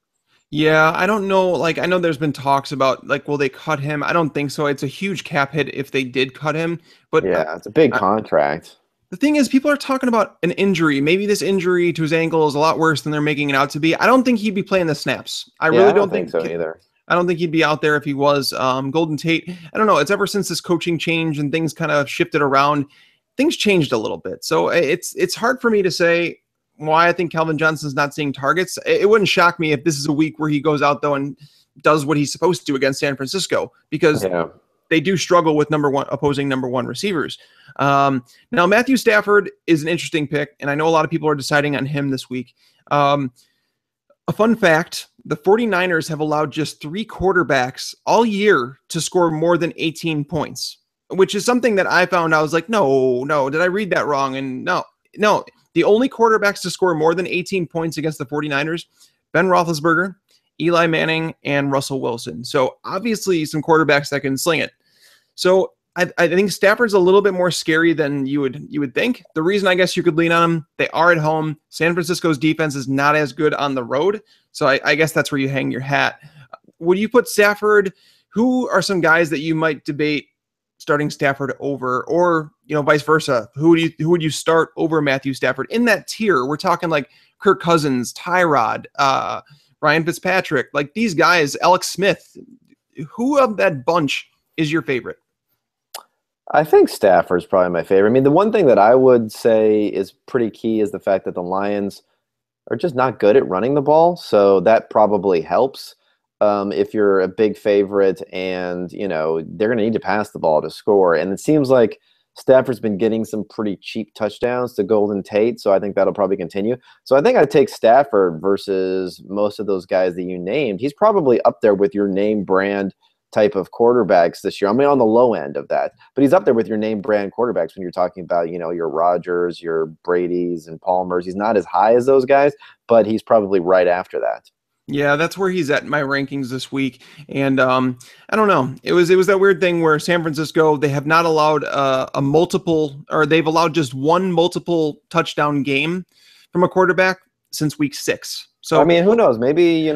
Yeah, I don't know. Like, I know there's been talks about, like, will they cut him? I don't think so. It's a huge cap hit if they did cut him. But yeah, it's a big contract. The thing is, people are talking about an injury. Maybe this injury to his ankle is a lot worse than they're making it out to be. I don't think he'd be playing the snaps. I really don't think so either. I don't think he'd be out there if he was. Golden Tate, I don't know. It's ever since this coaching change and things kind of shifted around, things changed a little bit. So it's hard for me to say why I think Calvin Johnson's not seeing targets. It wouldn't shock me if this is a week where he goes out, though, and does what he's supposed to against San Francisco, because they do struggle with opposing number one receivers. Now, Matthew Stafford is an interesting pick, and I know a lot of people are deciding on him this week. A fun fact, the 49ers have allowed just 3 quarterbacks all year to score more than 18 points, which is something that I found. I was like, no, did I read that wrong? And no. The only quarterbacks to score more than 18 points against the 49ers, Ben Roethlisberger, Eli Manning, and Russell Wilson. So obviously some quarterbacks that can sling it. So I think Stafford's a little bit more scary than you would think. The reason I guess you could lean on him, they are at home. San Francisco's defense is not as good on the road. So I guess that's where you hang your hat. Would you put Stafford? Who are some guys that you might debate starting Stafford over, or vice versa? Who would you start over Matthew Stafford in that tier? We're talking like Kirk Cousins, Tyrod, Ryan Fitzpatrick, like these guys, Alex Smith. Who of that bunch is your favorite? I think Stafford's probably my favorite. I mean, the one thing that I would say is pretty key is the fact that the Lions are just not good at running the ball, so that probably helps. If you're a big favorite and, they're going to need to pass the ball to score. And it seems like Stafford's been getting some pretty cheap touchdowns to Golden Tate, so I think that'll probably continue. So I think I'd take Stafford versus most of those guys that you named. He's probably up there with your name brand type of quarterbacks this year. I mean, on the low end of that. But he's up there with your name brand quarterbacks when you're talking about, your Rodgers, your Bradys, and Palmers. He's not as high as those guys, but he's probably right after that. Yeah, that's where he's at in my rankings this week. And I don't know. It was that weird thing where San Francisco, they have not allowed they've allowed just one multiple touchdown game from a quarterback since week 6. So I mean, who knows? Maybe,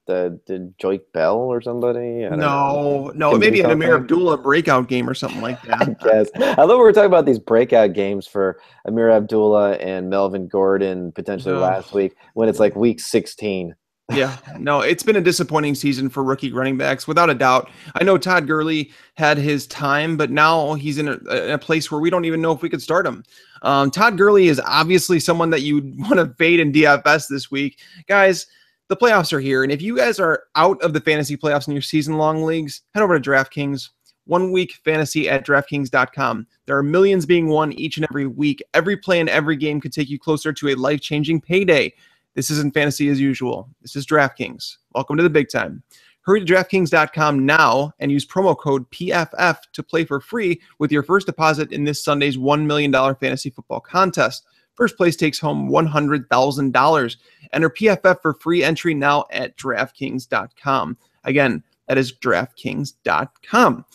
the Joyke Bell or somebody. No, maybe an Amir Abdullah breakout game or something like that. I guess. I love we were talking about these breakout games for Amir Abdullah and Melvin Gordon potentially last week when it's like week 16. Yeah, no, it's been a disappointing season for rookie running backs, without a doubt. I know Todd Gurley had his time, but now he's in a place where we don't even know if we could start him. Todd Gurley is obviously someone that you want to fade in DFS this week. Guys, the playoffs are here, and if you guys are out of the fantasy playoffs in your season-long leagues, head over to DraftKings. 1 week fantasy at DraftKings.com. There are millions being won each and every week. Every play and every game could take you closer to a life-changing payday. This isn't fantasy as usual. This is DraftKings. Welcome to the big time. Hurry to DraftKings.com now and use promo code PFF to play for free with your first deposit in this Sunday's $1 million fantasy football contest. First place takes home $100,000. Enter PFF for free entry now at DraftKings.com. Again, that is DraftKings.com.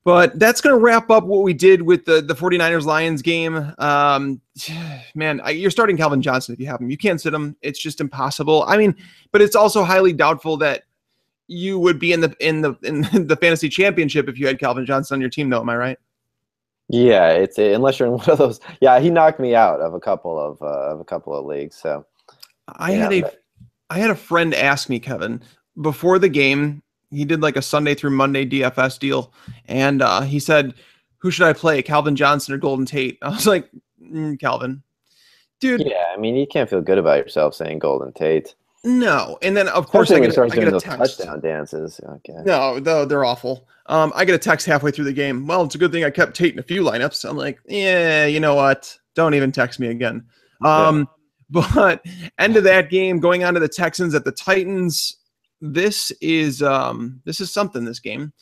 But that's going to wrap up what we did with the 49ers-Lions game. Man, you're starting Calvin Johnson if you have him. You can't sit him. It's just impossible. I mean, but it's also highly doubtful that you would be in the fantasy championship if you had Calvin Johnson on your team, though. Am I right? Yeah, it's unless you're in one of those. Yeah, he knocked me out of a couple of leagues. So I had a friend ask me, Kevin, before the game. He did like a Sunday through Monday DFS deal, and he said, "Who should I play, Calvin Johnson or Golden Tate?" I was like, Calvin, dude. Yeah, I mean, you can't feel good about yourself saying Golden Tate. No, and then of course Especially I when he starts doing get a those text. touchdown dances. Okay. No, they're awful. I get a text halfway through the game. Well, it's a good thing I kept Tate in a few lineups. I'm like, yeah, you know what? Don't even text me again. But end of that game, going on to the Texans at the Titans. This is something. This game,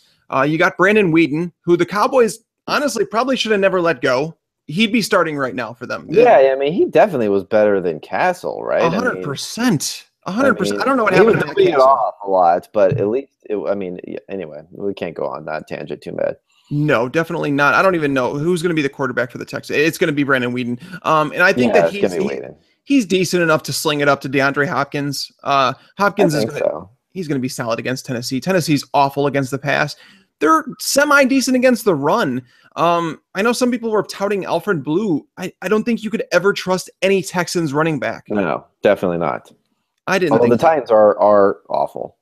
you got Brandon Whedon, who the Cowboys honestly probably should have never let go. He'd be starting right now for them. Yeah, I mean, he definitely was better than Castle, right? 100%. 100%. I don't know what happened to Matt Castle. Castle. Off a lot, but at least anyway, we can't go on that tangent too bad. No, definitely not. I don't even know who's going to be the quarterback for the Texans. It's going to be Brandon Whedon. And I think that he's decent enough to sling it up to DeAndre Hopkins. Hopkins he's going to be solid against Tennessee. Tennessee's awful against the pass. They're semi-decent against the run. I know some people were touting Alfred Blue. I don't think you could ever trust any Texans running back. No, definitely not. I didn't think the Titans are awful.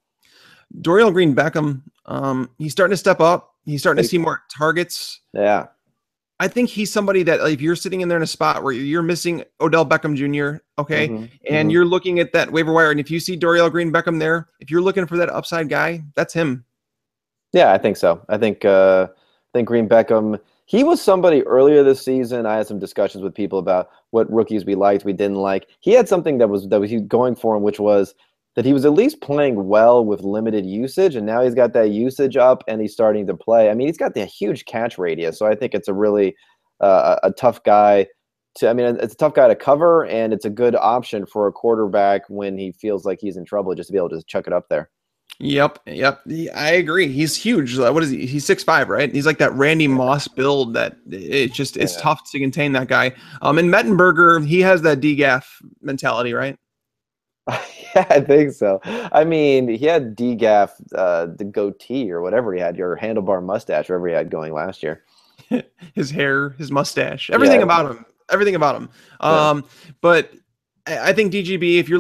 Dorial Green-Beckham, he's starting to step up. He's starting to see more targets. Yeah. I think he's somebody that if you're sitting in there in a spot where you're missing Odell Beckham Jr., okay, and you're looking at that waiver wire, and if you see Dorial Green-Beckham there, if you're looking for that upside guy, that's him. Yeah, I think so. I think Green-Beckham, he was somebody earlier this season. I had some discussions with people about what rookies we liked, we didn't like. He had something that was going for him, which was that he was at least playing well with limited usage, and now he's got that usage up and he's starting to play. I mean, he's got the huge catch radius, so I think it's a really a tough guy it's a tough guy to cover, and it's a good option for a quarterback when he feels like he's in trouble, just to be able to chuck it up there. Yep. I agree. He's huge. What is he? He's 6'5", right? He's like that Randy Moss build that it's tough to contain that guy. And Mettenberger, he has that DGAF mentality, right? Yeah, I think so. I mean, he had DGAF, the goatee or whatever he had, your handlebar mustache, whatever he had going last year. His hair, his mustache, everything about him. Yeah. But I think DGB, if you're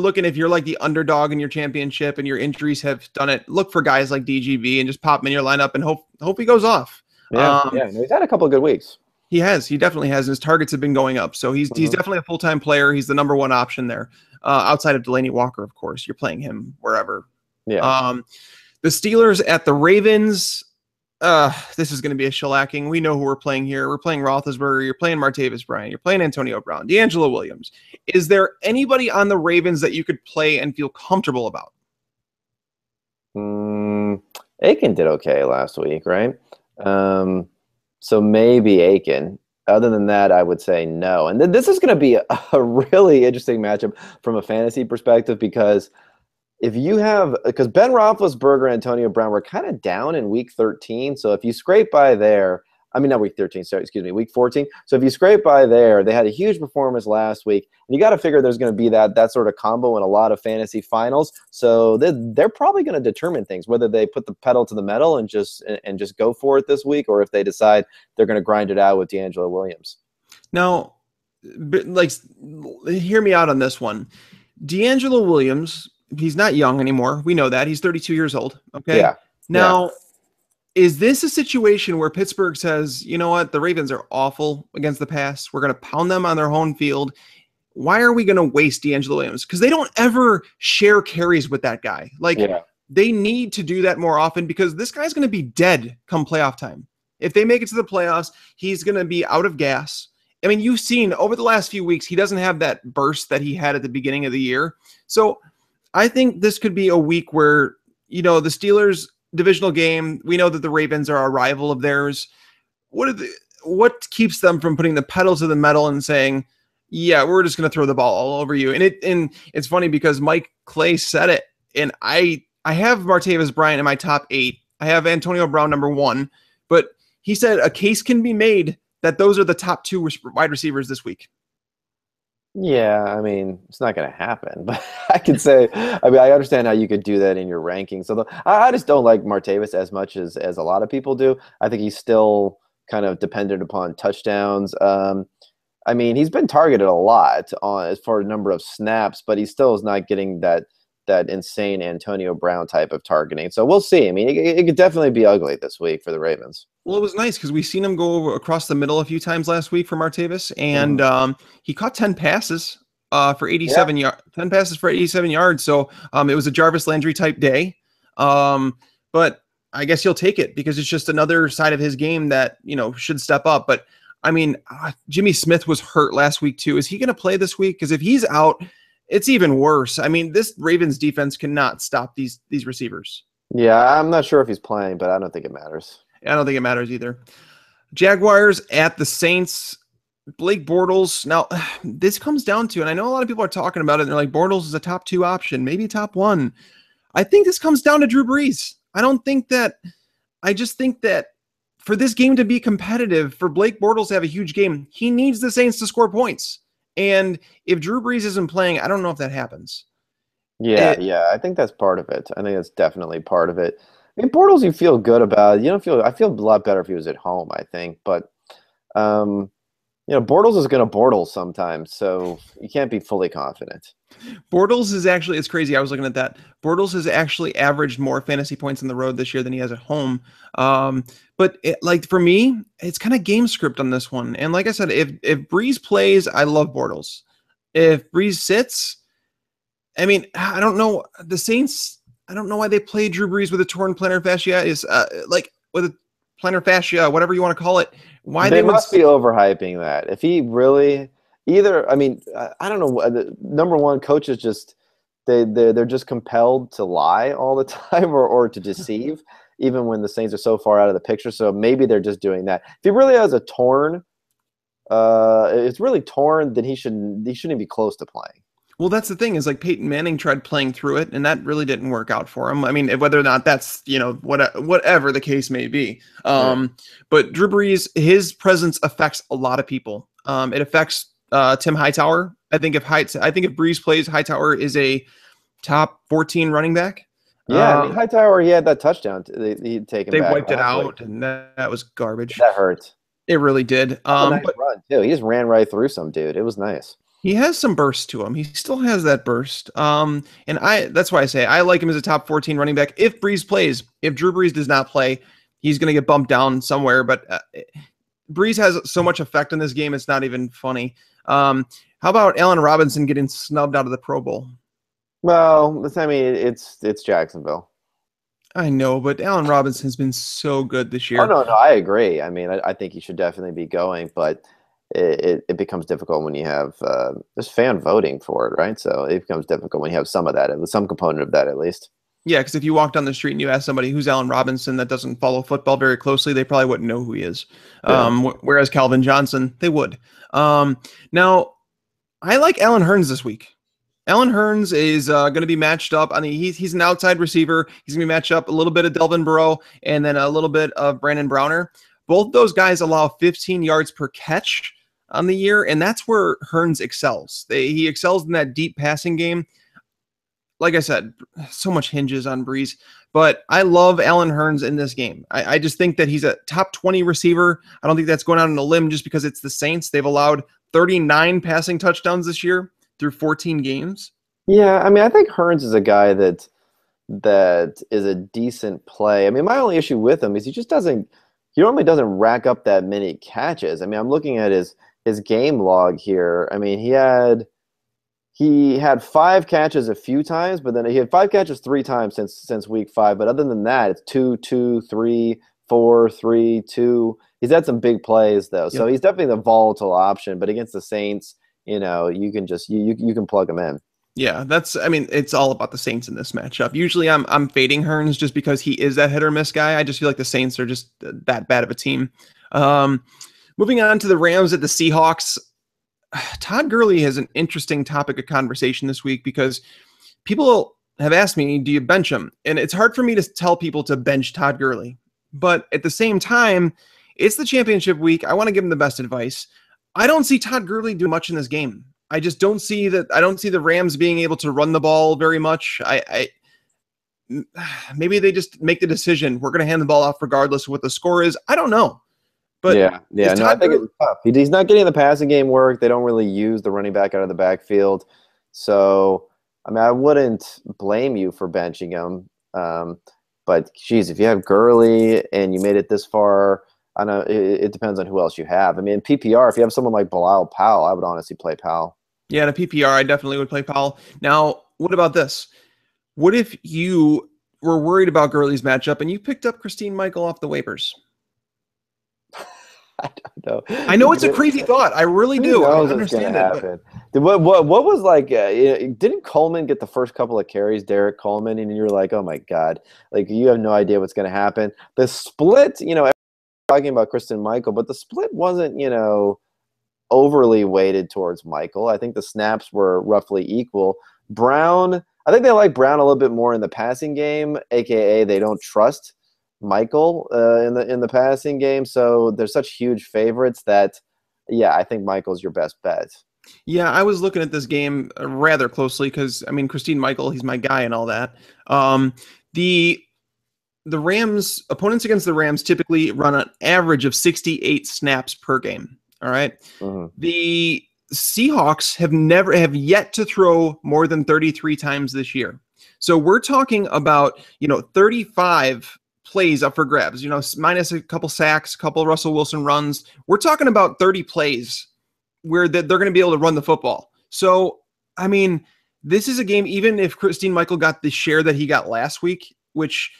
like the underdog in your championship and your injuries have done it, look for guys like DGB and just pop him in your lineup and hope he goes off. Yeah, he's had a couple of good weeks. He definitely has. His targets have been going up. So he's definitely a full-time player. He's the number one option there. Outside of Delaney Walker, of course. You're playing him wherever. Yeah. The Steelers at the Ravens. This is going to be a shellacking. We know who we're playing here. We're playing Roethlisberger. You're playing Martavis Bryant. You're playing Antonio Brown. D'Angelo Williams. Is there anybody on the Ravens that you could play and feel comfortable about? Aiken did okay last week, right? So maybe Aiken. Other than that, I would say no. And this is going to be a really interesting matchup from a fantasy perspective, because because Ben Roethlisberger and Antonio Brown were kind of down in week 13. So if you scrape by there, not week 13, sorry, excuse me, week 14. So if you scrape by there, they had a huge performance last week. And you got to figure there's going to be that sort of combo in a lot of fantasy finals. So they're probably going to determine things, whether they put the pedal to the metal and just go for it this week, or if they decide they're going to grind it out with D'Angelo Williams. Now, hear me out on this one. D'Angelo Williams, he's not young anymore. We know that. He's 32 years old. Okay. Yeah. Now, is this a situation where Pittsburgh says, you know what, the Ravens are awful against the pass. We're going to pound them on their home field. Why are we going to waste D'Angelo Williams? Because they don't ever share carries with that guy. They need to do that more often, because this guy's going to be dead come playoff time. If they make it to the playoffs, he's going to be out of gas. I mean, you've seen over the last few weeks, he doesn't have that burst that he had at the beginning of the year. So I think this could be a week where, the Steelers divisional game, we know that the Ravens are a rival of theirs. What keeps them from putting the pedal to the metal and saying, yeah, we're just going to throw the ball all over you? And it's funny because Mike Clay said it, and I have Martavis Bryant in my top 8. I have Antonio Brown number 1, but he said a case can be made that those are the top two wide receivers this week. Yeah, I mean, it's not going to happen, but I can say, I mean, I understand how you could do that in your rankings. So I just don't like Martavis as much as a lot of people do. I think he's still kind of dependent upon touchdowns. I mean, he's been targeted a lot as far as number of snaps, but he still is not getting that insane Antonio Brown type of targeting. So we'll see. I mean, it could definitely be ugly this week for the Ravens. Well, it was nice because we seen him go across the middle a few times last week for Martavis, and he caught 10 passes for 87 yards. 10 passes for 87 yards. So it was a Jarvis Landry type day. But I guess he'll take it because it's just another side of his game that should step up. But I mean, Jimmy Smith was hurt last week too. Is he going to play this week? Because if he's out, it's even worse. I mean, this Ravens defense cannot stop these receivers. Yeah, I'm not sure if he's playing, but I don't think it matters. I don't think it matters either. Jaguars at the Saints. Blake Bortles. Now, this comes down to, and I know a lot of people are talking about it, and they're like, Bortles is a top 2 option, maybe top 1. I think this comes down to Drew Brees. I just think that for this game to be competitive, for Blake Bortles to have a huge game, he needs the Saints to score points. And if Drew Brees isn't playing, I don't know if that happens. Yeah, I think that's part of it. I think that's definitely part of it. I mean, Bortles, you feel good about. I feel a lot better if he was at home, I think. But, Bortles is going to Bortles sometimes, so you can't be fully confident. Bortles is actually, it's crazy. I was looking at that. Bortles has actually averaged more fantasy points on the road this year than he has at home. But for me, it's kind of game script on this one. And like I said, if Brees plays, I love Bortles. If Brees sits, I mean, I don't know. The Saints, I don't know why they play Drew Brees with a torn plantar fascia. With a plantar fascia, whatever you want to call it. Why they must be overhyping that. If he really either, I mean, I don't know. Number one, coaches just they're just compelled to lie all the time or to deceive, even when the Saints are so far out of the picture. So maybe they're just doing that. If he really has a torn, it's really torn, then he shouldn't be close to playing. Well, that's the thing is like Peyton Manning tried playing through it, and that really didn't work out for him. I mean, whether or not that's, whatever the case may be. But Drew Brees, his presence affects a lot of people. It affects Tim Hightower. I think if Brees plays, Hightower is a top 14 running back. Yeah, I mean, Hightower, he had that touchdown. He'd taken. They wiped it out, and that was garbage. That hurt. It really did. Nice run too. He just ran right through some dude. It was nice. He has some burst to him. He still has that burst. And that's why I say I like him as a top 14 running back. If Brees plays, if Drew Brees does not play, he's going to get bumped down somewhere. But Brees has so much effect in this game, it's not even funny. How about Allen Robinson getting snubbed out of the Pro Bowl? Well, I mean, it's Jacksonville. I know, but Allen Robinson has been so good this year. Oh, no, I agree. I mean, I think he should definitely be going, but it becomes difficult when you have there's fan voting for it, right? So it becomes difficult when you have some of that, some component of that at least. Yeah, because if you walk down the street and you ask somebody who's Allen Robinson that doesn't follow football very closely, they probably wouldn't know who he is. Yeah. Whereas Calvin Johnson, they would. Now, I like Allen Hurns this week. Allen Hurns is going to be matched up. I mean, he's an outside receiver. He's going to be matched up a little bit of Delvin Burrow and then a little bit of Brandon Browner. Both those guys allow 15 yards per catch on the year, and that's where Hurns excels. He excels in that deep passing game. Like I said, so much hinges on Brees, but I love Allen Hurns in this game. I just think that he's a top 20 receiver. I don't think that's going out on a limb just because it's the Saints. They've allowed 39 passing touchdowns this year through 14 games. Yeah, I mean, I think Hurns is a guy that is a decent play. I mean, my only issue with him is he normally doesn't rack up that many catches. I mean, I'm looking at his game log here. I mean, he had 5 catches a few times, but then he had 5 catches 3 times since week 5. But other than that, it's 2, 2, 3, 4, 3, 2. He's had some big plays though, so he's definitely the volatile option. But against the Saints, you can just you can plug him in. Yeah, it's all about the Saints in this matchup. Usually I'm fading Hurns just because he is that hit or miss guy. I just feel like the Saints are just that bad of a team. Moving on to the Rams at the Seahawks. Todd Gurley has an interesting topic of conversation this week because people have asked me, do you bench him? And it's hard for me to tell people to bench Todd Gurley. But at the same time, it's the championship week. I want to give him the best advice. I don't see Todd Gurley do much in this game. I just don't see that. I don't see the Rams being able to run the ball very much. Maybe they just make the decision. We're going to hand the ball off regardless of what the score is. I don't know. But yeah. No, I think it's tough. He's not getting the passing game work. They don't really use the running back out of the backfield. So, I mean, I wouldn't blame you for benching him. But, geez, if you have Gurley and you made it this far, I know it depends on who else you have. I mean, in PPR, if you have someone like Bilal Powell, I would honestly play Powell. Yeah, in a PPR, I definitely would play Powell. Now, what about this? What if you were worried about Gurley's matchup and you picked up Christine Michael off the waipers? I don't know. I know it's a crazy thought. I really do. I understand it. But what was like? Didn't Coleman get the first couple of carries? Derek Coleman, and you're like, oh my god! Like you have no idea what's going to happen. The split, talking about Christine Michael, but the split wasn't, overly weighted towards Michael. I think the snaps were roughly equal. Brown, I think they like Brown a little bit more in the passing game, aka they don't trust Michael in the passing game. So they're such huge favorites that, yeah, I think Michael's your best bet. Yeah, I was looking at this game rather closely because, I mean, Christine Michael, he's my guy and all that. The Rams, opponents against the Rams typically run an average of 68 snaps per game. All right. Mm-hmm. The Seahawks have yet to throw more than 33 times this year. So we're talking about, 35 plays up for grabs, minus a couple sacks, a couple Russell Wilson runs. We're talking about 30 plays where they're going to be able to run the football. So, I mean, this is a game, even if Christine Michael got the share that he got last week, which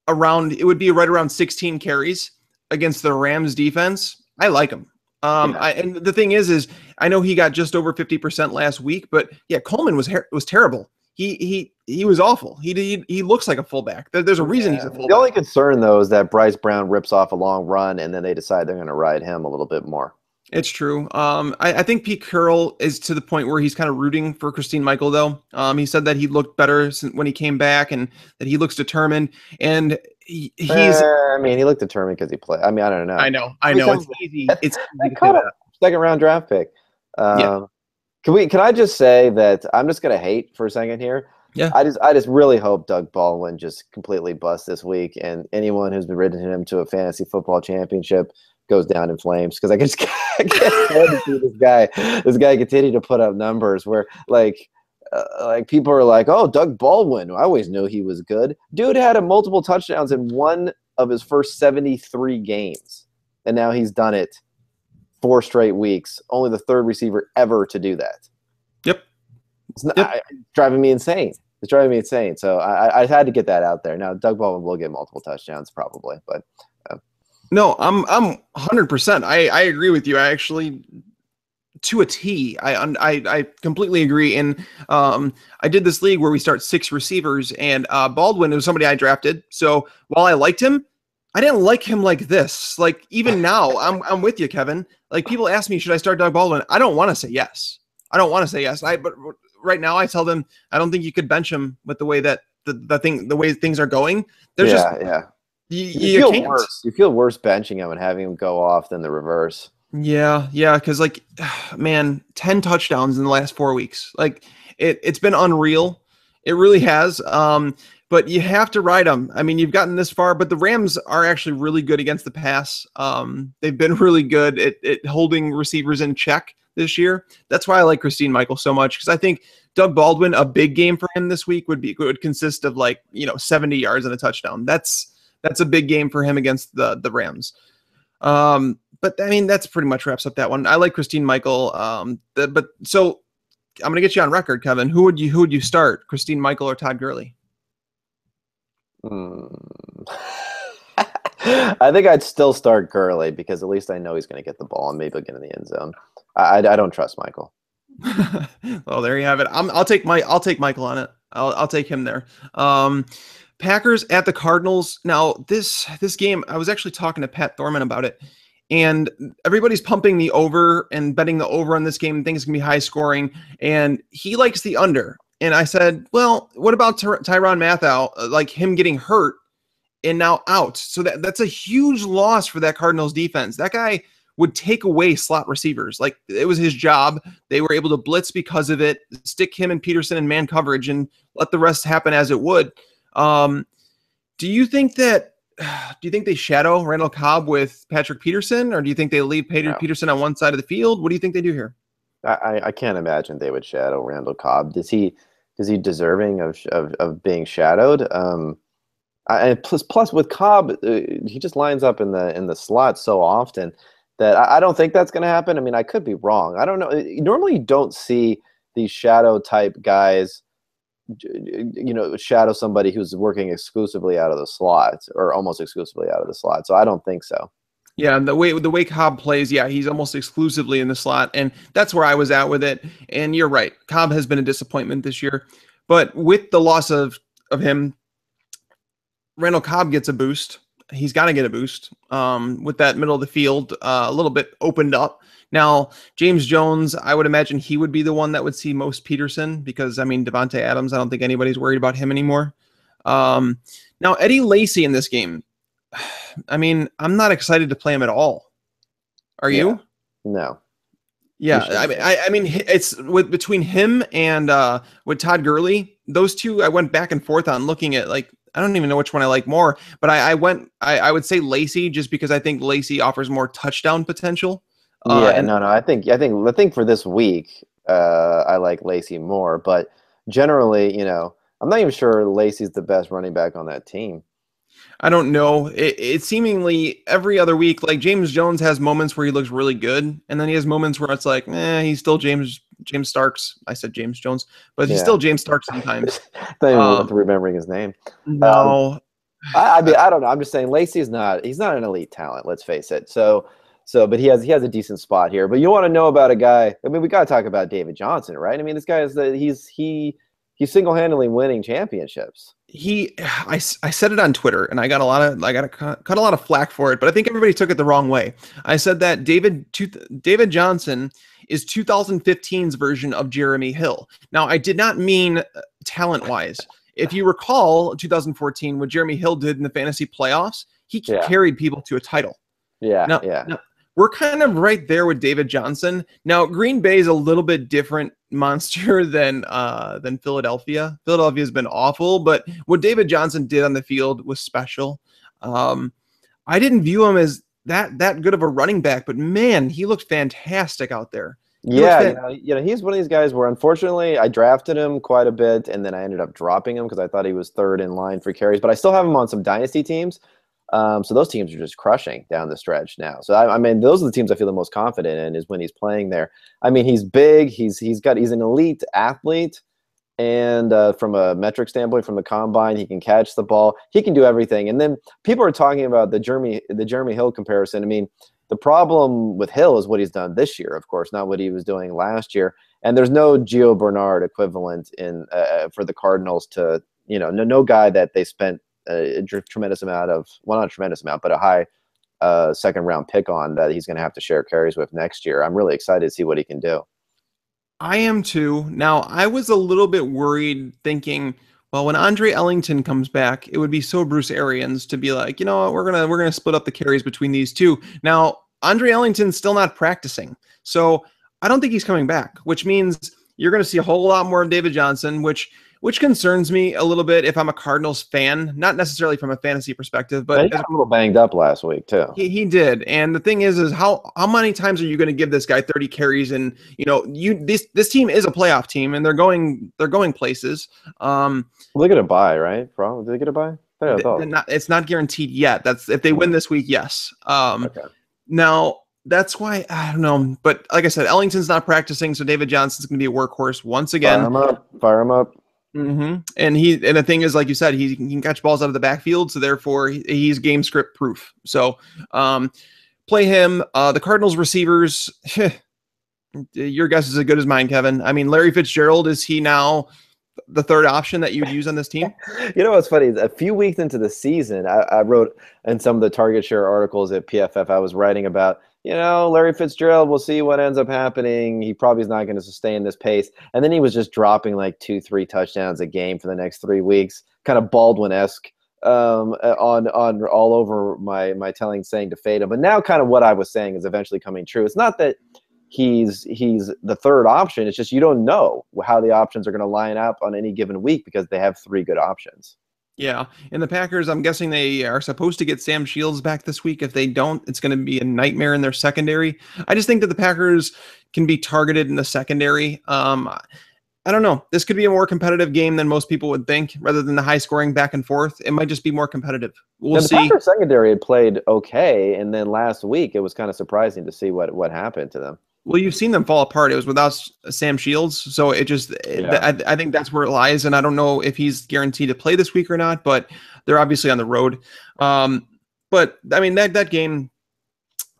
it would be right around 16 carries against the Rams defense. I like him. And the thing is I know he got just over 50% last week, but yeah, Coleman was terrible. He was awful. He looks like a fullback. There's a reason he's a fullback. The only concern though is that Bryce Brown rips off a long run and then they decide they're going to ride him a little bit more. It's true. I think Pete Carroll is to the point where he's kind of rooting for Christine Michael though. He said that he looked better when he came back and that he looks determined and he's. I mean, he looked determined because he played. I mean, I don't know. I know. It's easy. It's easy second round draft pick. Yeah. Can I just say that I'm just gonna hate for a second here? Yeah. I just really hope Doug Baldwin just completely busts this week, and anyone who's been ridden him to a fantasy football championship goes down in flames because I can't stand to see this guy continue to put up numbers where like people are like, oh, Doug Baldwin, I always knew he was good. Dude had multiple touchdowns in one of his first 73 games, and now he's done it 4 straight weeks. Only the third receiver ever to do that. Yep. It's driving me insane. It's driving me insane. So I had to get that out there. Now Doug Baldwin will get multiple touchdowns probably, but no, I'm 100%. I agree with you. I actually, to a T, I completely agree. And I did this league where we start 6 receivers, and Baldwin was somebody I drafted. So while I liked him, I didn't like him like this. Like even now, I'm with you, Kevin. Like people ask me, should I start Doug Baldwin? I don't want to say yes. But right now I tell them I don't think you could bench him with the way that the way things are going. There's You feel worse. You feel worse benching him and having him go off than the reverse. Yeah, because like, man, 10 touchdowns in the last 4 weeks. Like it's been unreal. It really has. But you have to ride them. I mean, you've gotten this far, but the Rams are actually really good against the pass. They've been really good at holding receivers in check this year. That's why I like Christine Michael so much, because I think Doug Baldwin, a big game for him this week would consist of 70 yards and a touchdown. That's a big game for him against the Rams. But I mean, that's pretty much wraps up that one. I like Christine Michael. So I'm going to get you on record, Kevin. Who would you start, Christine Michael or Todd Gurley? I think I'd still start Gurley because at least I know he's going to get the ball and maybe he'll get in the end zone. I don't trust Michael. Well, there you have it. I'll take Michael on it. I'll take him there. Packers at the Cardinals. Now this game, I was actually talking to Pat Thorman about it, and everybody's pumping the over and betting the over on this game. Things can be high scoring, and he likes the under. And I said, well, what about Tyrann Mathieu? Like him getting hurt and now out. So that's a huge loss for that Cardinals defense. That guy would take away slot receivers. Like, it was his job. They were able to blitz because of it, stick him and Peterson in man coverage and let the rest happen as it would. Do you think they shadow Randall Cobb with Patrick Peterson, or do you think they leave Peterson on one side of the field? What do you think they do here? I can't imagine they would shadow Randall Cobb. Is he deserving of being shadowed? And plus with Cobb, he just lines up in the slot so often that I don't think that's going to happen. I mean, I could be wrong. I don't know. Normally, you don't see these shadow type guys, shadow somebody who's working exclusively out of the slot or almost exclusively out of the slot. So I don't think so. Yeah, the way Cobb plays, yeah, he's almost exclusively in the slot, and that's where I was at with it. And you're right, Cobb has been a disappointment this year, but with the loss of him, Randall Cobb gets a boost. He's got to get a boost with that middle of the field a little bit opened up. Now, James Jones, I would imagine he would be the one that would see most Peterson because, I mean, Devontae Adams, I don't think anybody's worried about him anymore. Now, Eddie Lacy in this game, I mean, I'm not excited to play him at all. Are you? No. Yeah, I mean, it's between him and with Todd Gurley, those two I went back and forth on looking at, like, I don't even know which one I like more, but I would say Lacy just because I think Lacy offers more touchdown potential. I think for this week, I like Lacy more, but generally, I'm not even sure Lacy's the best running back on that team. I don't know. It seemingly every other week, like James Jones has moments where he looks really good, and then he has moments where it's like, he's still James Starks. I said James Jones, but he's still James Starks sometimes. Not even worth remembering his name. No. I don't know. I'm just saying Lacy's he's not an elite talent, let's face it. But he has a decent spot here. But you want to know about a guy, I mean, we got to talk about David Johnson, right? I mean, this guy he's single-handedly winning championships. I said it on Twitter, and I got to cut a lot of flack for it, but I think everybody took it the wrong way. I said that David Johnson is 2015's version of Jeremy Hill. Now, I did not mean talent-wise. If you recall 2014, what Jeremy Hill did in the fantasy playoffs, he carried people to a title. Now, we're kind of right there with David Johnson. Now, Green Bay is a little bit different monster than Philadelphia. Philadelphia has been awful, but what David Johnson did on the field was special. I didn't view him as that good of a running back, but man, he looked fantastic out there. He's one of these guys where unfortunately I drafted him quite a bit, and then I ended up dropping him because I thought he was third in line for carries, but I still have him on some dynasty teams. So those teams are just crushing down the stretch now. So I mean, those are the teams I feel the most confident in is when he's playing there. I mean, he's big. He's an elite athlete, and from a metric standpoint, from the combine, he can catch the ball. He can do everything. And then people are talking about the Jeremy Hill comparison. I mean, the problem with Hill is what he's done this year, of course, not what he was doing last year. And there's no Gio Bernard equivalent in for the Cardinals to no guy that they spent a tremendous amount of, well, not a tremendous amount, but a high second round pick on that he's going to have to share carries with next year. I'm really excited to see what he can do. I am too. Now, I was a little bit worried thinking, well, when Andre Ellington comes back, it would be so Bruce Arians to be like, you know what, we're gonna split up the carries between these two. Now, Andre Ellington's still not practicing, so I don't think he's coming back, which means you're going to see a whole lot more of David Johnson, which concerns me a little bit if I'm a Cardinals fan, not necessarily from a fantasy perspective, but he got a little banged up last week too. He did. And the thing is how many times are you going to give this guy 30 carries? And this team is a playoff team, and they're going places. They get a bye, right? Probably. Did they get a bye? It's not guaranteed yet. That's if they win this week. Yes. Okay. Now that's why I don't know, but like I said, Ellington's not practicing, so David Johnson's going to be a workhorse once again. Fire him up. Mm-hmm. And the thing is, like you said, he can catch balls out of the backfield, so therefore he's game script proof. So play him. The Cardinals receivers, your guess is as good as mine, Kevin. I mean, Larry Fitzgerald, is he now the third option that you'd use on this team? You know what's funny? A few weeks into the season, I wrote in some of the Target Share articles at PFF, I was writing about, Larry Fitzgerald, we'll see what ends up happening. He probably is not going to sustain this pace. And then he was just dropping like 2-3 touchdowns a game for the next 3 weeks, kind of Baldwin-esque on all over my telling saying to fade him. But now kind of what I was saying is eventually coming true. It's not that he's the third option. It's just you don't know how the options are going to line up on any given week because they have three good options. Yeah, and the Packers, I'm guessing they are supposed to get Sam Shields back this week. If they don't, it's going to be a nightmare in their secondary. I just think that the Packers can be targeted in the secondary. I don't know. This could be a more competitive game than most people would think, rather than the high scoring back and forth. It might just be more competitive. We'll The see. Packers secondary had played okay, and then last week it was kind of surprising to see what happened to them. Well, you've seen them fall apart. It was without Sam Shields, so it just I think that's where it lies. And I don't know if he's guaranteed to play this week or not, but they're obviously on the road. But I mean that game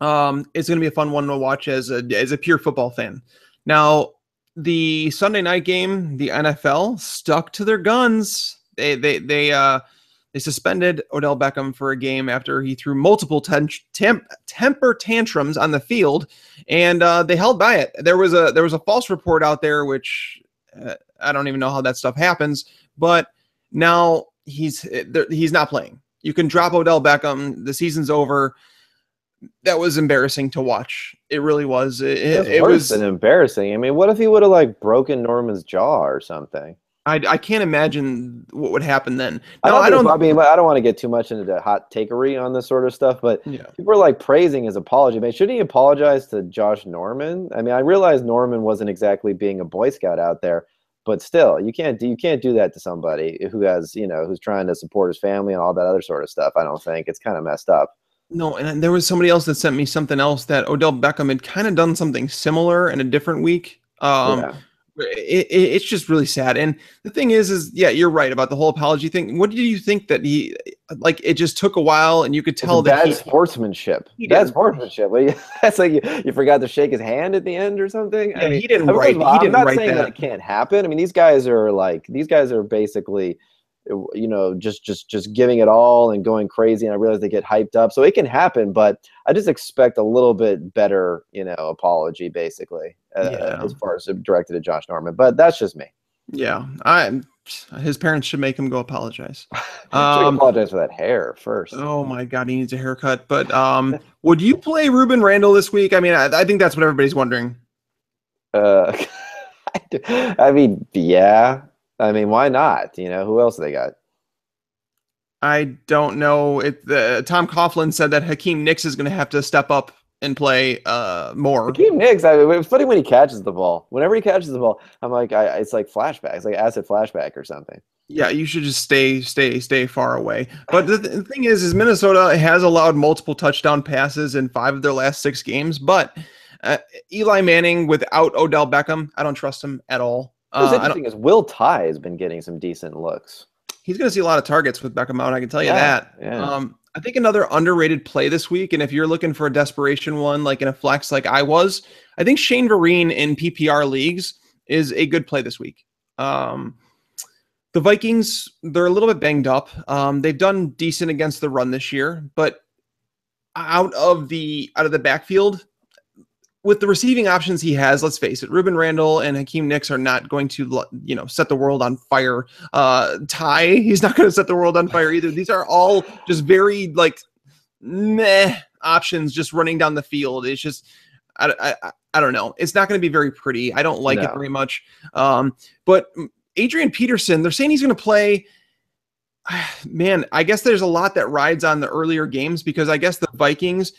is going to be a fun one to watch as a pure football fan. Now, the Sunday night game, the NFL stuck to their guns. They suspended Odell Beckham for a game after he threw multiple temper tantrums on the field, and they held by it. There was a false report out there, which I don't even know how that stuff happens. But now he's not playing. You can drop Odell Beckham. The season's over. That was embarrassing to watch. It really was. It worse was than embarrassing. I mean, what if he would have like broken Norman's jaw or something? I can't imagine what would happen then. No, I don't. I mean, I don't want to get too much into the hot takery on this sort of stuff, but Yeah. people are like praising his apology. Man, shouldn't he apologize to Josh Norman? I mean, I realize Norman wasn't exactly being a Boy Scout out there, but still, you can't do that to somebody who has, who's trying to support his family and all that other sort of stuff. I don't think it's kind of messed up. No, and there was somebody else that sent me something else that Odell Beckham had kind of done something similar in a different week. Yeah. It's just really sad. And the thing is yeah, you're right about the whole apology thing. What did you think that he like? It just took a while, and you could tell that bad sportsmanship. Bad sportsmanship. That's like you forgot to shake his hand at the end or something. Yeah, I mean, he didn't I'm write. He not didn't write saying that it can't happen. I mean, these guys are basically, just giving it all and going crazy. And I realize they get hyped up, so it can happen. But I just expect a little bit better, apology, basically, as far as directed at Josh Norman. But that's just me. Yeah, his parents should make him go apologize. Should apologize for that hair first. Oh my God, he needs a haircut. But would you play Ruben Randall this week? I mean, I think that's what everybody's wondering. I mean, yeah. I mean, why not? Who else they got? I don't know. Tom Coughlin said that Hakeem Nicks is going to have to step up and play more. Hakeem Nicks, I mean, it's funny when he catches the ball. Whenever he catches the ball, I'm like, it's like flashback. It's like acid flashback or something. Yeah, you should just stay far away. But the thing is Minnesota has allowed multiple touchdown passes in 5 of their last 6 games. But Eli Manning without Odell Beckham, I don't trust him at all. What's interesting is Will Tye has been getting some decent looks. He's going to see a lot of targets with Beckham out. I can tell you that. Yeah. I think another underrated play this week, and if you're looking for a desperation one, like in a flex like I was, I think Shane Vereen in PPR leagues is a good play this week. The Vikings, they're a little bit banged up. They've done decent against the run this year, but out of the backfield, with the receiving options he has, let's face it, Ruben Randall and Hakeem Nicks are not going to, set the world on fire. Ty, he's not going to set the world on fire either. These are all just very meh options, just running down the field. It's just, I don't know. It's not going to be very pretty. I don't like it very much. But Adrian Peterson, they're saying he's going to play. Man, I guess there's a lot that rides on the earlier games because I guess the Vikings,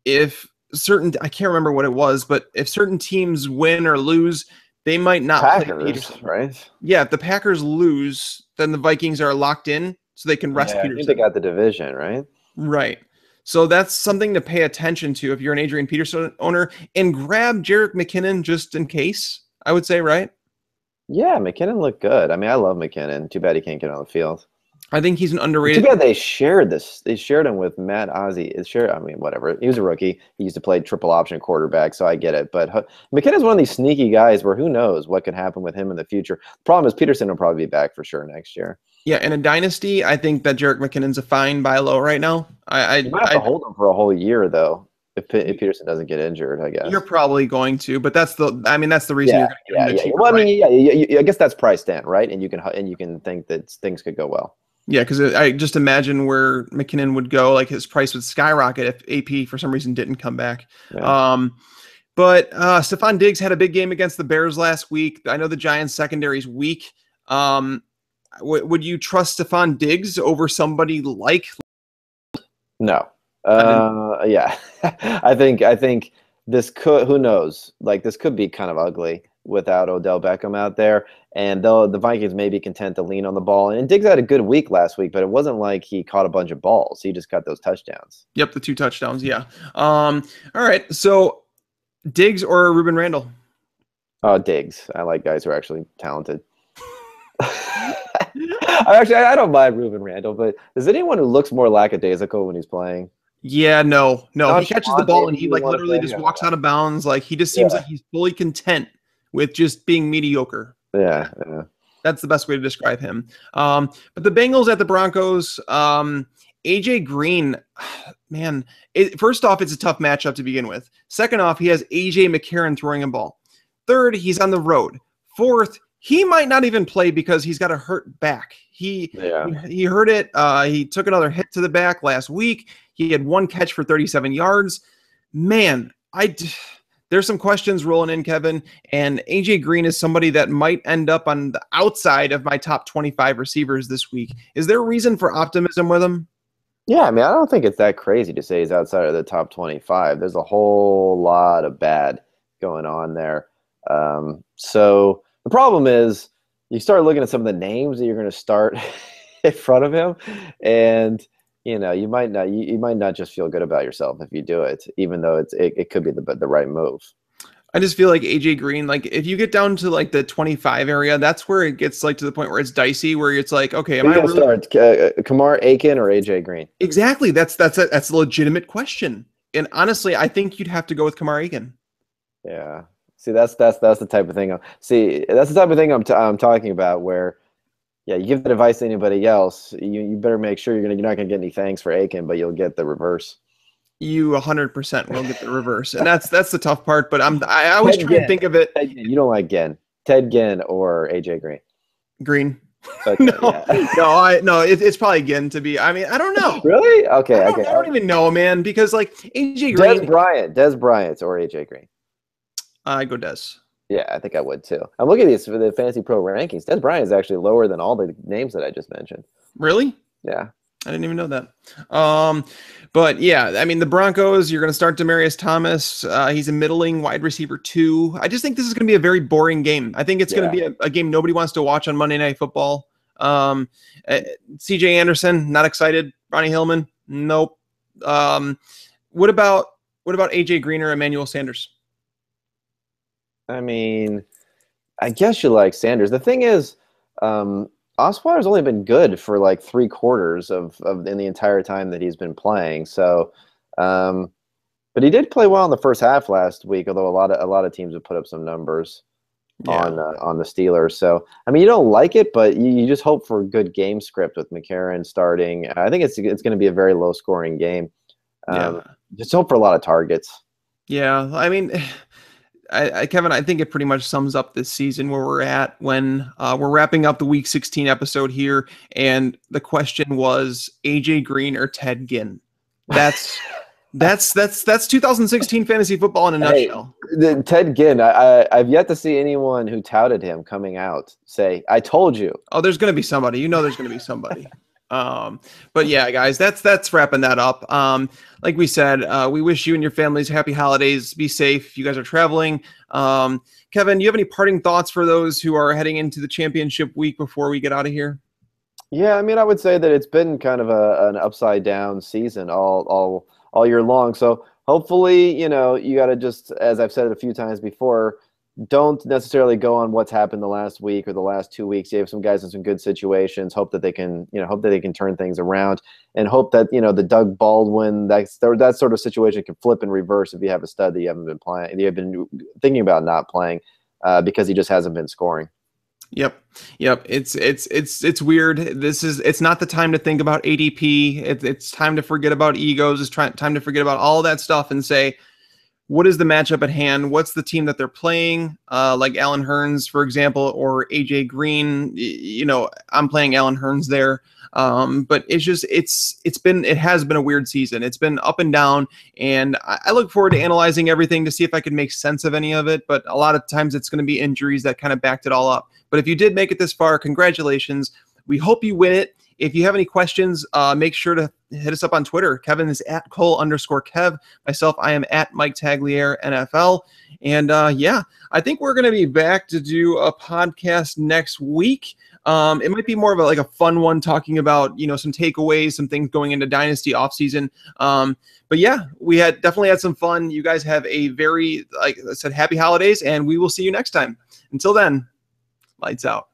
I can't remember what it was, but if certain teams win or lose, they might not play Peterson. Right? Yeah, if the Packers lose, then the Vikings are locked in, so they can rest Peterson. I think they got the division, right? Right. So that's something to pay attention to if you're an Adrian Peterson owner, and grab Jerick McKinnon just in case, I would say, right? Yeah, McKinnon looked good. I mean, I love McKinnon. Too bad he can't get on the field. I think he's an underrated. Too bad they shared this. They shared him with Matt Ozzie. I mean, whatever. He was a rookie. He used to play triple option quarterback, so I get it. But McKinnon's one of these sneaky guys where who knows what could happen with him in the future. Problem is Peterson will probably be back for sure next year. Yeah, in a dynasty, I think that Jerick McKinnon's a fine buy low right now. You might have to hold him for a whole year though, if Peterson doesn't get injured. I guess you're probably going to, but that's the reason you're going to get him. Well, I mean, I guess that's priced in, right? And you can think that things could go well. Yeah, because I just imagine where McKinnon would go, like his price would skyrocket if AP for some reason didn't come back. Yeah. But Stephon Diggs had a big game against the Bears last week. I know the Giants secondary is weak. Would you trust Stephon Diggs over somebody like? No. Yeah. I think this could, who knows? Like this could be kind of ugly without Odell Beckham out there. And though the Vikings may be content to lean on the ball. And Diggs had a good week last week, but it wasn't like he caught a bunch of balls. He just got those touchdowns. Yep, the 2 touchdowns. Yeah. All right. So Diggs or Ruben Randall? Oh, Diggs. I like guys who are actually talented. I don't mind Ruben Randall, but is anyone who looks more lackadaisical when he's playing? Yeah, no. He catches the ball and he like literally just walks out of bounds. Like he just seems like he's fully content with just being mediocre. Yeah. That's the best way to describe him. But the Bengals at the Broncos, AJ Green, man, first off, it's a tough matchup to begin with. Second off, he has AJ McCarron throwing a ball. Third, he's on the road. Fourth, he might not even play because he's got a hurt back. He hurt it. He took another hit to the back last week. He had 1 catch for 37 yards. Man, there's some questions rolling in, Kevin. And AJ Green is somebody that might end up on the outside of my top 25 receivers this week. Is there a reason for optimism with him? Yeah, I mean, I don't think it's that crazy to say he's outside of the top 25. There's a whole lot of bad going on there. So the problem is you start looking at some of the names that you're going to start in front of him, and you might not just feel good about yourself if you do it, even though it could be the right move. I just feel like AJ Green, like if you get down to like the 25 area, that's where it gets like to the point where it's dicey, where it's like, okay, am I really start Kamar Aiken or AJ Green? Exactly. That's a legitimate question. And honestly, I think you'd have to go with Kamar Aiken. Yeah. See, that's the type of thing. That's the type of thing I'm talking about. Where, yeah, you give that advice to anybody else, you better make sure you're not gonna get any thanks for Aiken, but you'll get the reverse. You 100% will get the reverse, and that's the tough part. But I always try and think of it. You don't like Ginn, Ted Ginn or AJ Green? Green. Okay, no, it's probably Ginn to be. I mean, I don't know. Really? Okay. I don't even know, man, because like AJ Green, Dez Bryant or AJ Green. I go Des. Yeah, I think I would too. I'm looking at these for the Fantasy Pro rankings. Dez Bryant is actually lower than all the names that I just mentioned. Really? Yeah. I didn't even know that. But yeah, I mean, the Broncos, you're going to start Demaryius Thomas. He's a middling wide receiver 2. I just think this is going to be a very boring game. I think it's going to be a game nobody wants to watch on Monday Night Football. CJ Anderson, not excited. Ronnie Hillman, nope. What about AJ Green or Emmanuel Sanders? I mean, I guess you like Sanders. The thing is, Osweiler's only been good for like 3/4 of in the entire time that he's been playing. So, but he did play well in the first half last week. Although a lot of teams have put up some numbers on the Steelers. So, I mean, you don't like it, but you just hope for a good game script with McCarron starting. I think it's going to be a very low scoring game. Just hope for a lot of targets. Yeah, I mean. Kevin, I think it pretty much sums up this season where we're at when we're wrapping up the Week 16 episode here, and the question was AJ Green or Ted Ginn. That's 2016 fantasy football in a nutshell. Ted Ginn, I've yet to see anyone who touted him coming out say, "I told you." Oh, there's going to be somebody. There's going to be somebody. But yeah, guys, that's wrapping that up. Like we said, we wish you and your families happy holidays. Be safe if you guys are traveling. Kevin, do you have any parting thoughts for those who are heading into the championship week before we get out of here? Yeah, I mean, I would say that it's been kind of an upside down season all year long. So hopefully, you got to just, as I've said it a few times before, don't necessarily go on what's happened the last week or the last 2 weeks. You have some guys in some good situations. Hope that they can turn things around, and hope that the Doug Baldwin that sort of situation can flip and reverse if you have a stud that you haven't been playing, you have been thinking about not playing because he just hasn't been scoring. Yep. It's weird. It's not the time to think about ADP. It's time to forget about egos. It's time to forget about all that stuff and say, what is the matchup at hand? What's the team that they're playing? Like Alan Hearns, for example, or AJ Green. I'm playing Alan Hearns there. But it has been a weird season. It's been up and down, and I look forward to analyzing everything to see if I can make sense of any of it. But a lot of times it's going to be injuries that kind of backed it all up. But if you did make it this far, congratulations. We hope you win it. If you have any questions, make sure to hit us up on Twitter. Kevin is at Cole_Kev. Myself, I am at Mike Tagliere NFL. And I think we're going to be back to do a podcast next week. It might be more of a fun one, talking about, some takeaways, some things going into Dynasty offseason. But yeah, we definitely had some fun. You guys have a very, like I said, happy holidays, and we will see you next time. Until then, lights out.